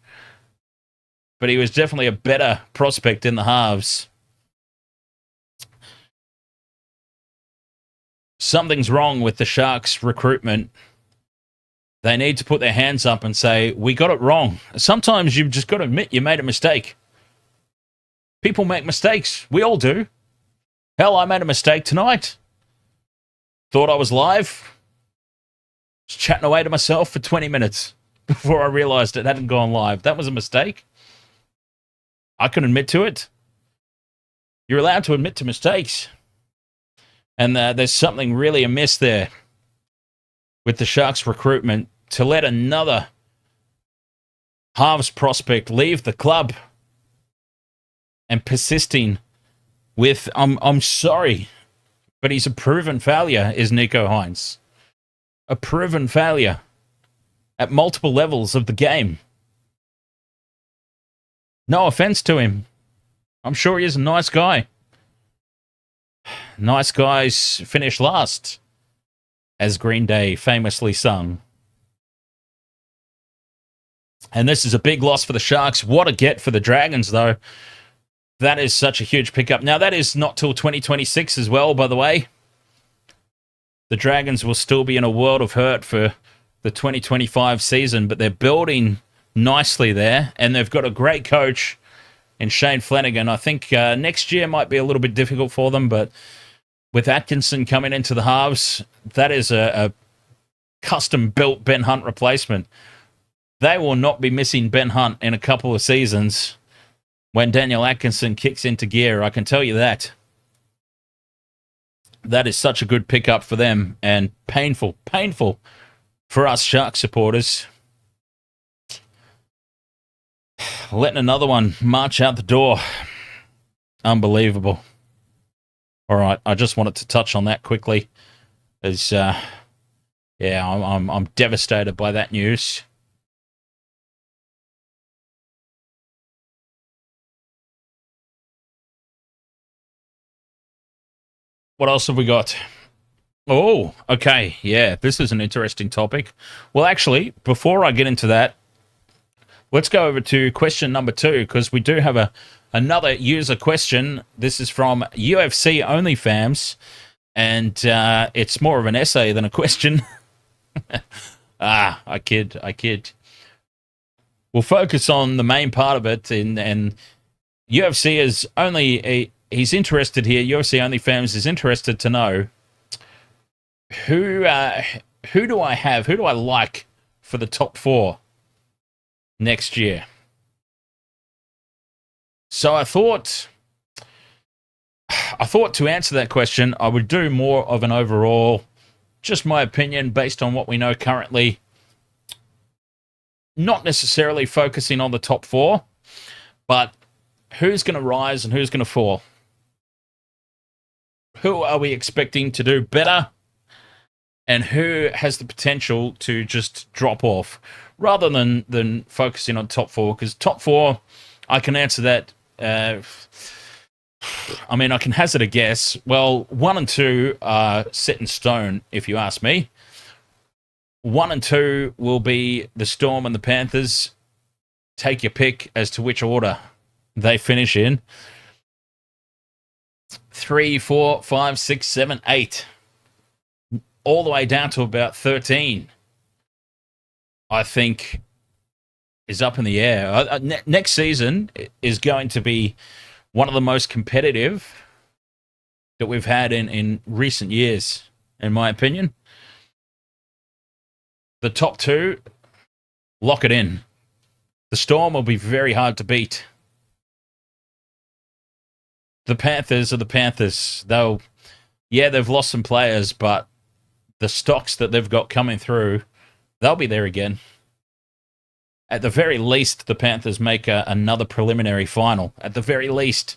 Speaker 1: but he was definitely a better prospect in the halves. Something's wrong with the Sharks' recruitment. They need to put their hands up and say, we got it wrong. Sometimes you've just got to admit you made a mistake. People make mistakes. We all do. Hell, I made a mistake tonight. Thought I was live. Was chatting away to myself for 20 minutes before I realized it hadn't gone live. That was a mistake. I can admit to it. You're allowed to admit to mistakes. And there's something really amiss there with the Sharks recruitment to let another halves prospect leave the club and persisting with, I'm sorry, but he's a proven failure, is Nicho Hynes. A proven failure at multiple levels of the game. No offense to him. I'm sure he is a nice guy. Nice guys finish last, as Green Day famously sung. And this is a big loss for the Sharks. What a get for the Dragons, though. That is such a huge pickup. Now, that is not till 2026 as well, by the way. The Dragons will still be in a world of hurt for the 2025 season, but they're building nicely there, and they've got a great coach in Shane Flanagan. I think next year might be a little bit difficult for them, but with Atkinson coming into the halves, that is a custom-built Ben Hunt replacement. They will not be missing Ben Hunt in a couple of seasons when Daniel Atkinson kicks into gear. I can tell you that. That is such a good pickup for them, and painful for us Shark supporters. Letting another one march out the door. Unbelievable. All right, I just wanted to touch on that quickly. As I'm devastated by that news. What else have we got? Oh, okay. Yeah, this is an interesting topic. Well, actually, before I get into that, let's go over to question number 2, because we do have another user question. This is from UFC Only Fams. And it's more of an essay than a question. I kid. We'll focus on the main part of it, and UFC is only he's interested here. UFC Only Fans is interested to know who do I have? Who do I like for the top 4 next year? So I thought to answer that question, I would do more of an overall, just my opinion based on what we know currently. Not necessarily focusing on the top 4, but who's going to rise and who's going to fall? Who are we expecting to do better? And who has the potential to just drop off? Rather than focusing on top 4, because top 4, I can answer that. I can hazard a guess. Well, 1 and 2 are set in stone, if you ask me. 1 and 2 will be the Storm and the Panthers. Take your pick as to which order they finish in. 3, 4, 5, 6, 7, 8. All the way down to about 13, I think, is up in the air. Next season is going to be one of the most competitive that we've had in recent years, in my opinion. The top 2, lock it in. The Storm will be very hard to beat. The Panthers are the Panthers. They've lost some players, but the stocks that they've got coming through, they'll be there again. At the very least, the Panthers make another preliminary final. At the very least.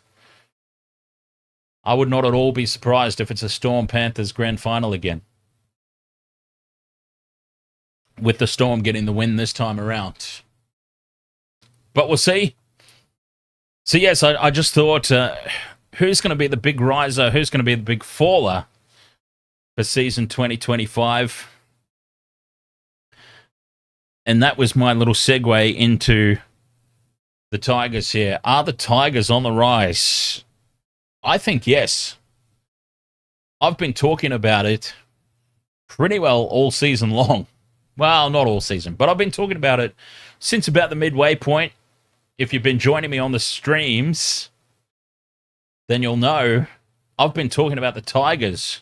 Speaker 1: I would not at all be surprised if it's a Storm Panthers grand final again, with the Storm getting the win this time around. But we'll see. So yes, I just thought, who's going to be the big riser? Who's going to be the big faller for season 2025? And that was my little segue into the Tigers here. Are the Tigers on the rise? I think yes. I've been talking about it pretty well all season long. Well, not all season, but I've been talking about it since about the midway point. If you've been joining me on the streams, then you'll know I've been talking about the Tigers.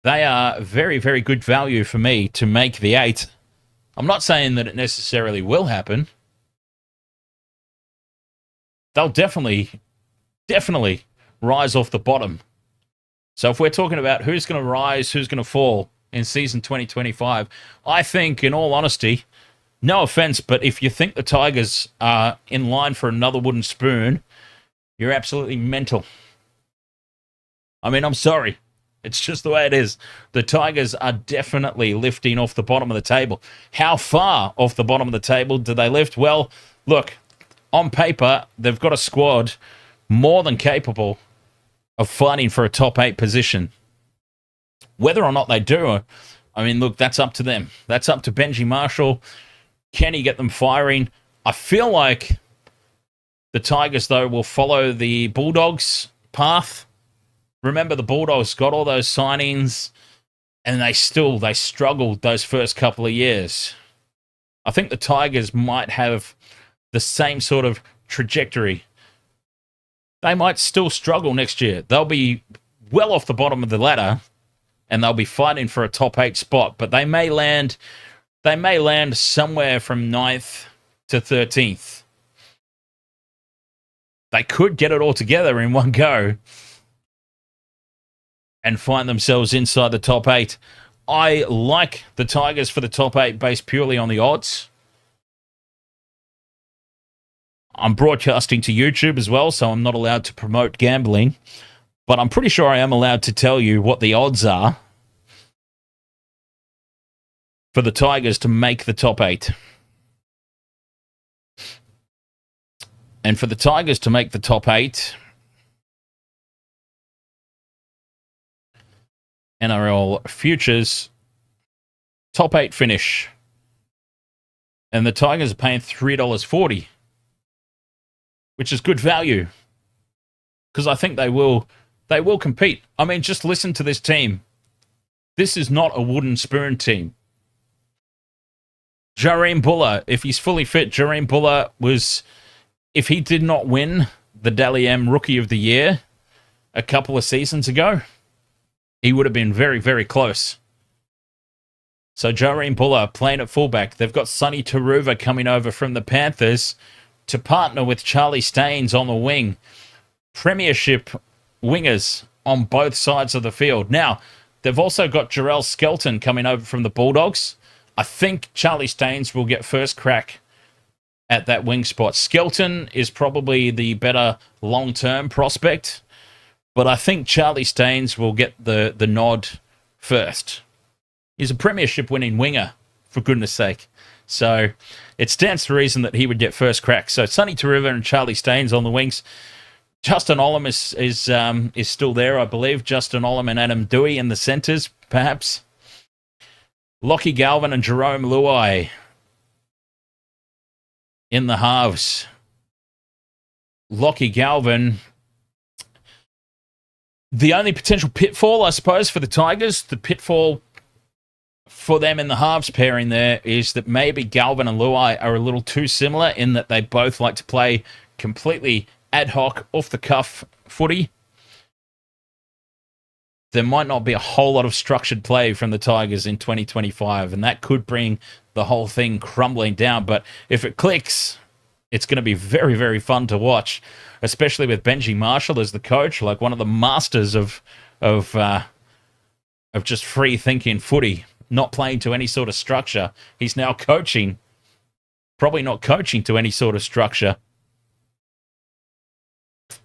Speaker 1: They are very, very good value for me to make the 8. I'm not saying that it necessarily will happen. They'll definitely rise off the bottom. So if we're talking about who's going to rise, who's going to fall in season 2025, I think, in all honesty, no offense, but if you think the Tigers are in line for another wooden spoon, you're absolutely mental. I'm sorry. It's just the way it is. The Tigers are definitely lifting off the bottom of the table. How far off the bottom of the table do they lift? Well, look, on paper, they've got a squad more than capable of fighting for a top 8 position. Whether or not they do, look, that's up to them. That's up to Benji Marshall. Can he get them firing? I feel like the Tigers, though, will follow the Bulldogs' path. Remember, the Bulldogs got all those signings, and they struggled those first couple of years. I think the Tigers might have the same sort of trajectory. They might still struggle next year. They'll be well off the bottom of the ladder, and they'll be fighting for a top 8 spot, but they may land somewhere from 9th to 13th. They could get it all together in one go and find themselves inside the top 8. I like the Tigers for the top 8 based purely on the odds. I'm broadcasting to YouTube as well, so I'm not allowed to promote gambling, but I'm pretty sure I am allowed to tell you what the odds are for the Tigers to make the top 8. And for the Tigers to make the top 8, NRL Futures, top 8 finish. And the Tigers are paying $3.40, which is good value, because I think they will They will compete. I mean, just listen to this team. This is not a wooden spoon team. Jareen Buller, if he's fully fit, Jareen Buller was, if he did not win the Dally M Rookie of the Year a couple of seasons ago, he would have been very, very close. So Jareen Buller playing at fullback. They've got Sonny Taruva coming over from the Panthers to partner with Charlie Staines on the wing. Premiership wingers on both sides of the field. Now, they've also got Jarrell Skelton coming over from the Bulldogs. I think Charlie Staines will get first crack at that wing spot. Skelton is probably the better long-term prospect, but I think Charlie Staines will get the nod first. He's a premiership winning winger, for goodness sake. So it stands to reason that he would get first crack. So Sonny Taruva and Charlie Staines on the wings. Justin Olam is still there, I believe. Justin Olam and Adam Dewey in the centres, perhaps. Lockie Galvin and Jerome Luai in the halves. Lockie Galvin, the only potential pitfall, I suppose, for the Tigers, the pitfall for them in the halves pairing there is that maybe Galvin and Luai are a little too similar in that they both like to play completely ad hoc, off-the-cuff footy. There might not be a whole lot of structured play from the Tigers in 2025, and that could bring the whole thing crumbling down. But if it clicks, it's going to be very, very fun to watch, especially with Benji Marshall as the coach, like one of the masters of just free-thinking footy, not playing to any sort of structure. He's now coaching, probably not coaching to any sort of structure.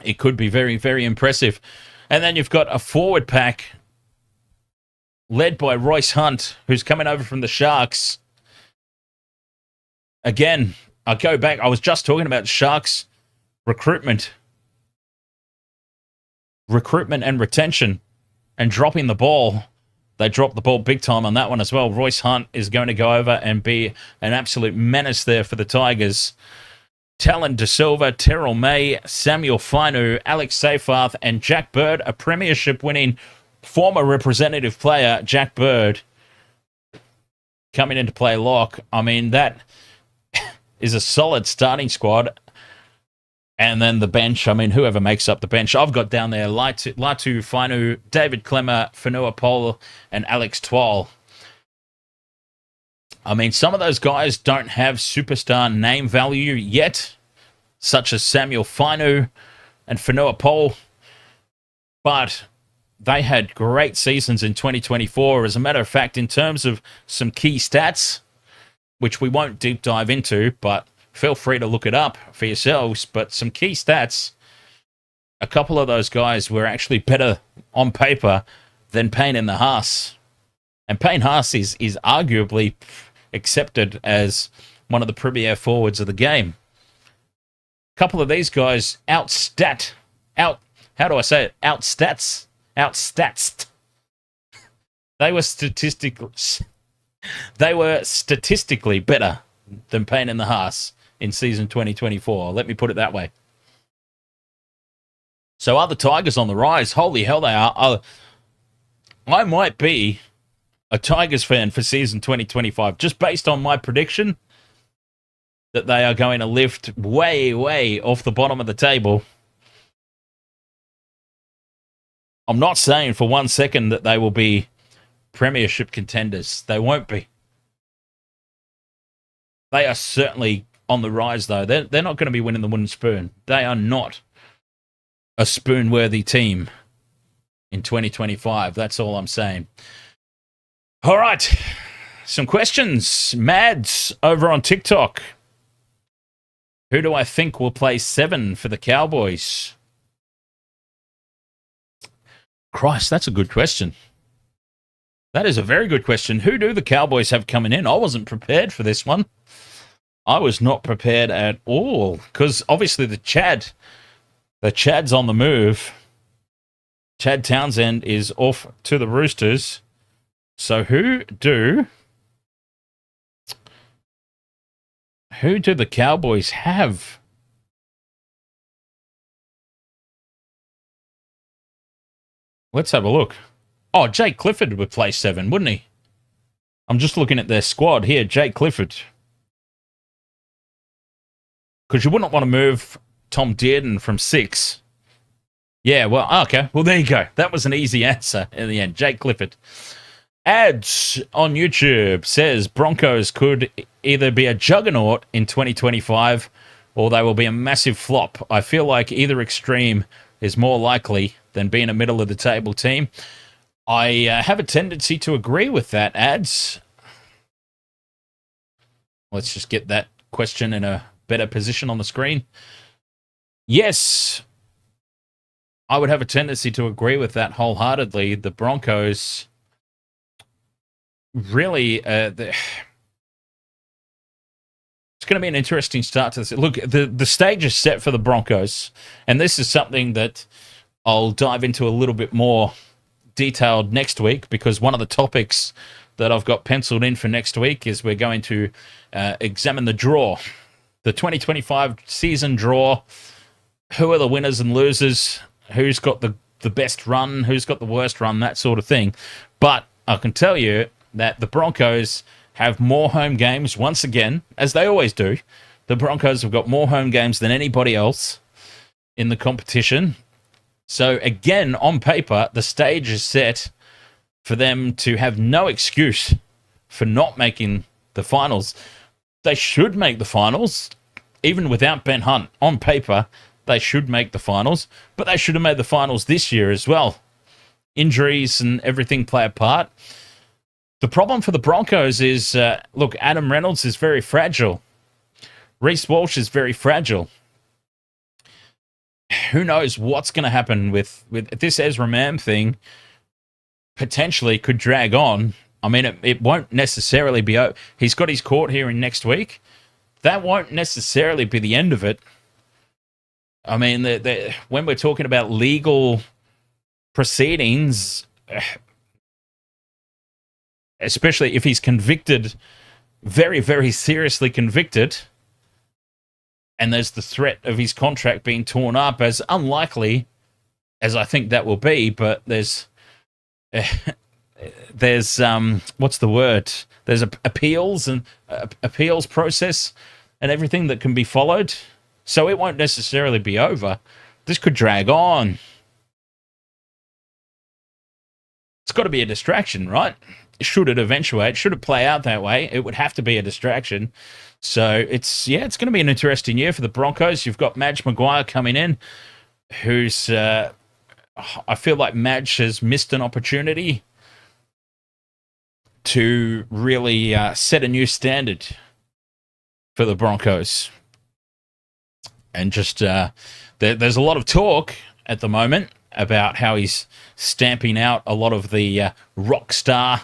Speaker 1: It could be very, very impressive. And then you've got a forward pack led by Royce Hunt, who's coming over from the Sharks. Again, I go back. I was just talking about Sharks recruitment and retention and dropping the ball. They dropped the ball big time on that one as well. Royce Hunt is going to go over and be an absolute menace there for the Tigers. Talon De Silva, Terrell May, Samuel Fainu, Alex Seyfarth, and Jack Bird, a premiership-winning former representative player, Jack Bird, coming into play lock. I mean, that is a solid starting squad. And then the bench, I mean, whoever makes up the bench. I've got down there Latu Fainu, David Clemmer, Fanua Pole, and Alex Twal. I mean, some of those guys don't have superstar name value yet, such as Samuel Fainu and Fanua Pole, but they had great seasons in 2024. As a matter of fact, in terms of some key stats, which we won't deep dive into, but feel free to look it up for yourselves. But some key stats, a couple of those guys were actually better on paper than Payne in the Haas. And Payne Haas is arguably accepted as one of the premier forwards of the game. A couple of these guys outstats. They were statistically better than Payne in the Haas in season 2024. Let me put it that way. So are the Tigers on the rise? Holy hell, they are. I might be a Tigers fan for season 2025, just based on my prediction that they are going to lift way, way off the bottom of the table. I'm not saying for 1 second that they will be premiership contenders. They won't be. They are certainly on the rise, though. They're not going to be winning the wooden spoon. They are not a spoon-worthy team in 2025. That's all I'm saying. All right. Some questions. Mads over on TikTok. Who do I think will play 7 for the Cowboys? Christ, that's a good question. That is a very good question. Who do the Cowboys have coming in? I wasn't prepared for this one. I was not prepared at all, because obviously the Chad's on the move. Chad Townsend is off to the Roosters. So who do the Cowboys have? Let's have a look. Oh, Jake Clifford would play 7, wouldn't he? I'm just looking at their squad here. Jake Clifford. Because you wouldn't want to move Tom Dearden from 6. Yeah, well, okay. Well, there you go. That was an easy answer in the end. Jake Clifford. Ads on YouTube says Broncos could either be a juggernaut in 2025 or they will be a massive flop. I feel like either extreme is more likely than being a middle-of-the-table team. I have a tendency to agree with that, Ads. Let's just get that question in a better position on the screen. Yes, I would have a tendency to agree with that wholeheartedly. The Broncos really, it's going to be an interesting start to this. Look, the stage is set for the Broncos, and this is something that I'll dive into a little bit more detailed next week, because one of the topics that I've got penciled in for next week is we're going to examine the draw, the 2025 season draw. Who are the winners and losers? Who's got the best run? Who's got the worst run? That sort of thing. But I can tell you that the Broncos have more home games once again, as they always do. The Broncos have got more home games than anybody else in the competition. So again, on paper, the stage is set for them to have no excuse for not making the finals. They should make the finals, even without Ben Hunt. On paper, they should make the finals, but they should have made the finals this year as well. Injuries and everything play a part. The problem for the Broncos is, look, Adam Reynolds is very fragile. Reece Walsh is very fragile. Who knows what's going to happen with this Ezra Mam thing? Potentially could drag on. I mean, it won't necessarily be over. He's got his court hearing next week. That won't necessarily be the end of it. I mean, when we're talking about legal proceedings, especially if he's convicted, very, very seriously convicted, and there's the threat of his contract being torn up, as unlikely as I think that will be, but there's what's the word? There's appeals and appeals process and everything that can be followed. So it won't necessarily be over. This could drag on. It's got to be a distraction, right? Should it eventuate, should it play out that way, it would have to be a distraction. So it's going to be an interesting year for the Broncos. You've got Madge Maguire coming in, who's, I feel like Madge has missed an opportunity to really set a new standard for the Broncos. And just there's a lot of talk at the moment about how he's stamping out a lot of the rock star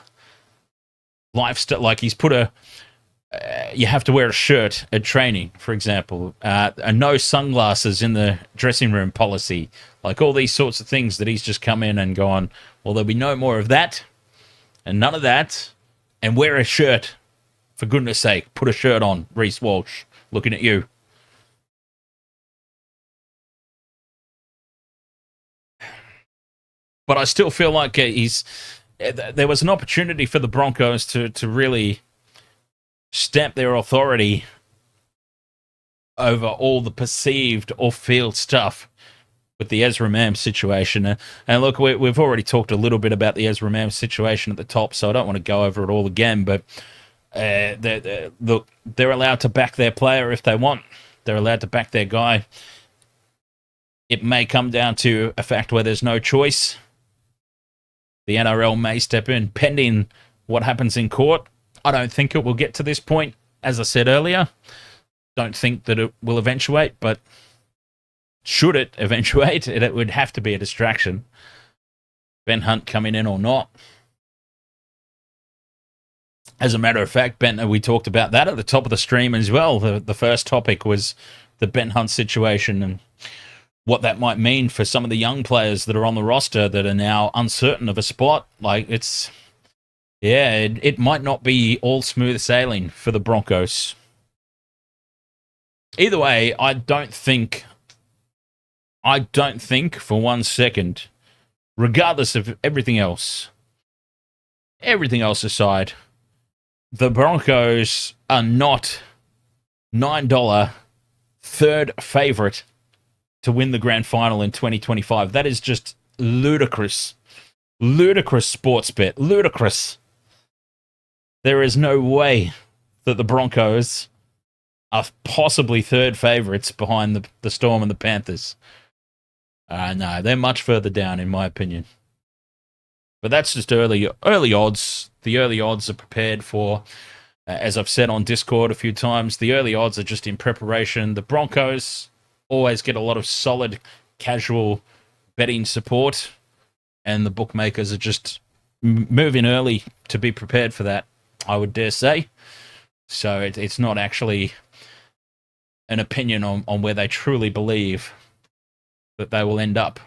Speaker 1: lifestyle. Like he's put you have to wear a shirt at training, for example, no sunglasses in the dressing room policy, like all these sorts of things that he's just come in and gone, well, there'll be no more of that and none of that, and wear a shirt. For goodness sake, put a shirt on, Reece Walsh, looking at you. But I still feel like there was an opportunity for the Broncos to really stamp their authority over all the perceived off-field stuff with the Ezra Mam situation. And look, we've already talked a little bit about the Ezra Mam situation at the top, so I don't want to go over it all again, but look, they're allowed to back their player if they want. They're allowed to back their guy. It may come down to a fact where there's no choice. The NRL may step in, pending what happens in court. I don't think it will get to this point, as I said earlier. Don't think that it will eventuate, but should it eventuate, it would have to be a distraction. Ben Hunt coming in or not. As a matter of fact, Ben, we talked about that at the top of the stream as well. The first topic was the Ben Hunt situation and what that might mean for some of the young players that are on the roster that are now uncertain of a spot. Like, it might not be all smooth sailing for the Broncos. Either way, I don't think for one second regardless of everything else aside, the Broncos are not $9 third favourite to win the grand final in 2025. That is just ludicrous. Ludicrous sports bet. Ludicrous. There is no way that the Broncos are possibly third favourites behind the Storm and the Panthers. No, they're much further down, in my opinion. But that's just early odds. The early odds are prepared for, as I've said on Discord a few times, the early odds are just in preparation. The Broncos always get a lot of solid, casual betting support, and the bookmakers are just moving early to be prepared for that, I would dare say. So it's not actually an opinion on where they truly believe that they will end up.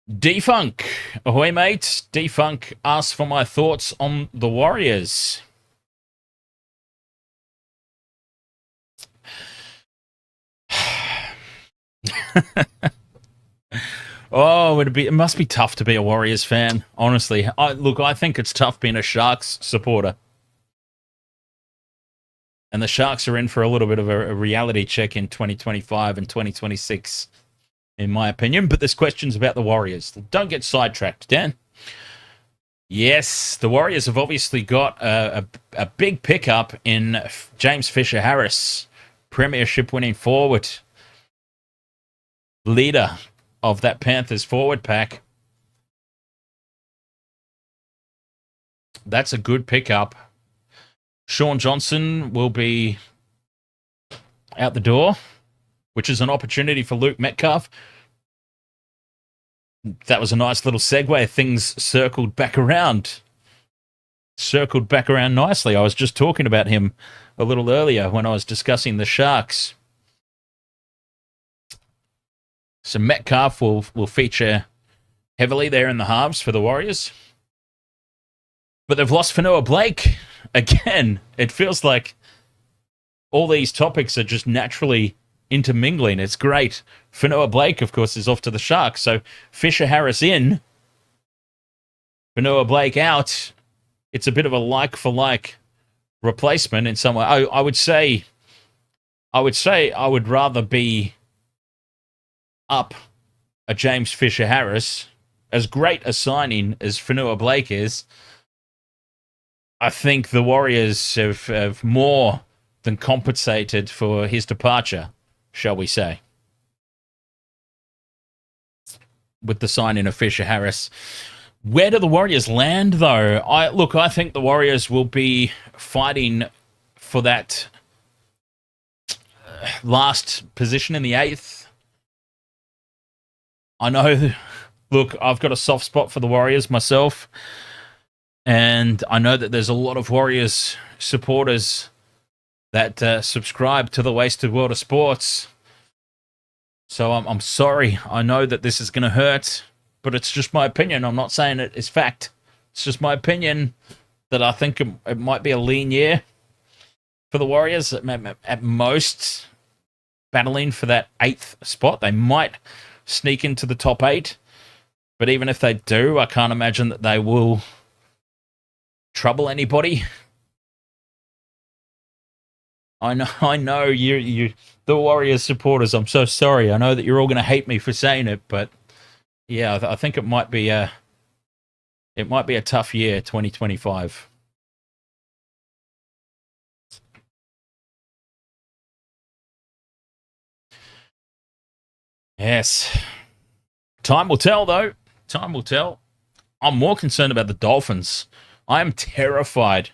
Speaker 1: Defunk. Ahoy, mate. Defunk asks for my thoughts on the Warriors. Oh, it must be tough to be a Warriors fan, honestly. I think it's tough being a Sharks supporter. And the Sharks are in for a little bit of a reality check in 2025 and 2026, in my opinion. But there's questions about the Warriors. Don't get sidetracked, Dan. Yes, the Warriors have obviously got a big pickup in James Fisher-Harris, premiership-winning forward, leader of that Panthers forward pack. That's a good pickup. Sean Johnson will be out the door, which is an opportunity for Luke Metcalf. That was a nice little segue. Things circled back around. Circled back around nicely. I was just talking about him a little earlier when I was discussing the Sharks. So Metcalf will feature heavily there in the halves for the Warriors. But they've lost Fanua Blake. Again, it feels like all these topics are just naturally intermingling. It's great. Fanua Blake, of course, is off to the Sharks. So Fisher-Harris in, Fanua Blake out. It's a bit of a like-for-like replacement in some way. I would say I would rather be up a James Fisher-Harris. As great a signing as Fanua Blake is, I think the Warriors have more than compensated for his departure, shall we say, with the signing of Fisher-Harris. Where do the Warriors land, though? I think the Warriors will be fighting for that last position in the 8th. I know, look, I've got a soft spot for the Warriors myself. And I know that there's a lot of Warriors supporters that subscribe to the Wasted World of Sports. So I'm sorry. I know that this is going to hurt, but it's just my opinion. I'm not saying it is fact. It's just my opinion that I think it might be a lean year for the Warriors. At most, battling for that 8th spot. They might sneak into the top 8. But even if they do, I can't imagine that they will trouble anybody. I know you the Warriors supporters, I'm so sorry. I know that you're all going to hate me for saying it, but yeah, I think it might be a tough year, 2025. Yes. Time will tell, though. Time will tell. I'm more concerned about the Dolphins. I am terrified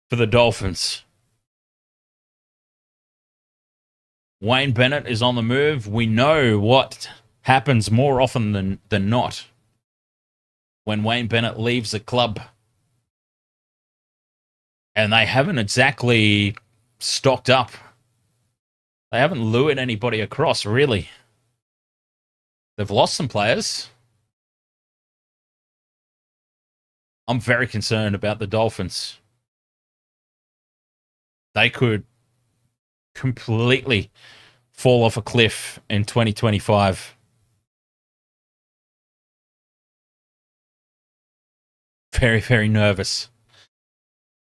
Speaker 1: for the Dolphins. Wayne Bennett is on the move. We know what happens more often than not when Wayne Bennett leaves a club. And they haven't exactly stocked up. They haven't lured anybody across, really. They've lost some players. I'm very concerned about the Dolphins. They could completely fall off a cliff in 2025. very, very nervous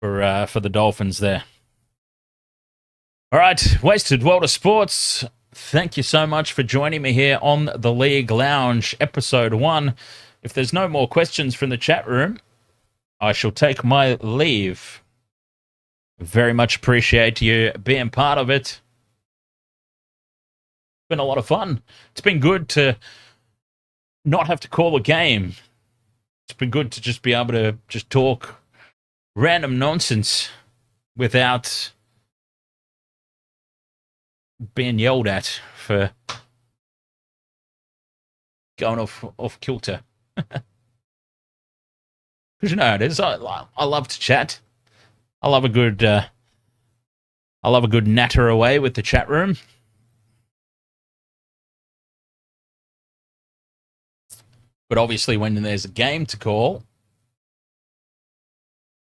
Speaker 1: for the Dolphins there. All right, Wasted World of Sports. Thank you so much for joining me here on the League Lounge, episode 1. If there's no more questions from the chat room, I shall take my leave. Very much appreciate you being part of it. It's been a lot of fun. It's been good to not have to call a game. It's been good to just be able to just talk random nonsense without being yelled at for going off kilter. Because you know how it is. I love to chat. I love a good natter away with the chat room. But obviously, when there's a game to call,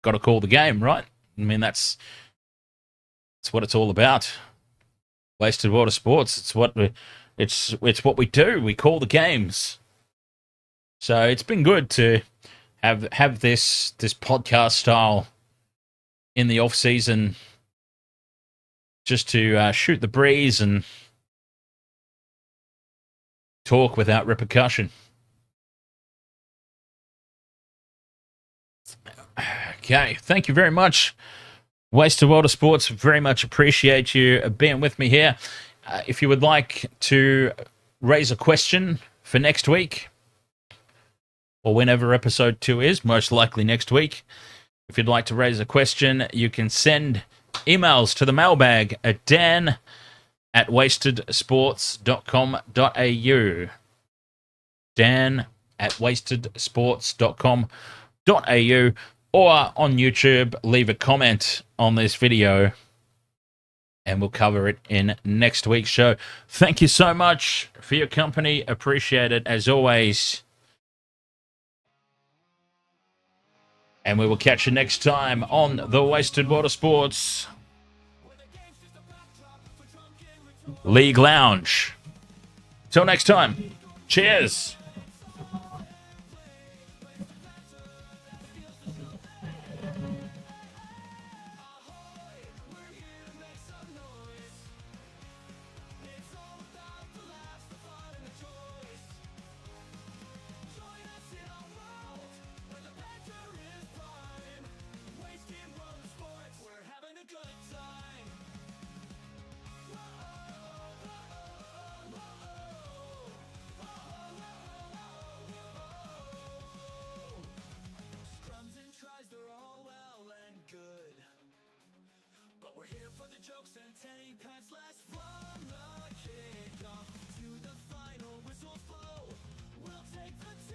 Speaker 1: got to call the game, right? I mean, that's what it's all about. Wasted World of Sports. It's what we do. We call the games. So it's been good to have this podcast style in the off season, just to shoot the breeze and talk without repercussion. Okay, thank you very much, Wasted World of Sports. Very much appreciate you being with me here. If you would like to raise a question for next week, or whenever episode 2 is, most likely next week, if you'd like to raise a question, you can send emails to the mailbag at dan@wastedsports.com.au. dan@wastedsports.com.au, or on YouTube, leave a comment on this video and we'll cover it in next week's show. Thank you so much for your company. Appreciate it as always. And we will catch you next time on the Wasted World of Sports League Lounge. Till next time, cheers.
Speaker 2: We're here for the jokes and 10 pence less from the kickoff to the final whistle blow. We'll take the 2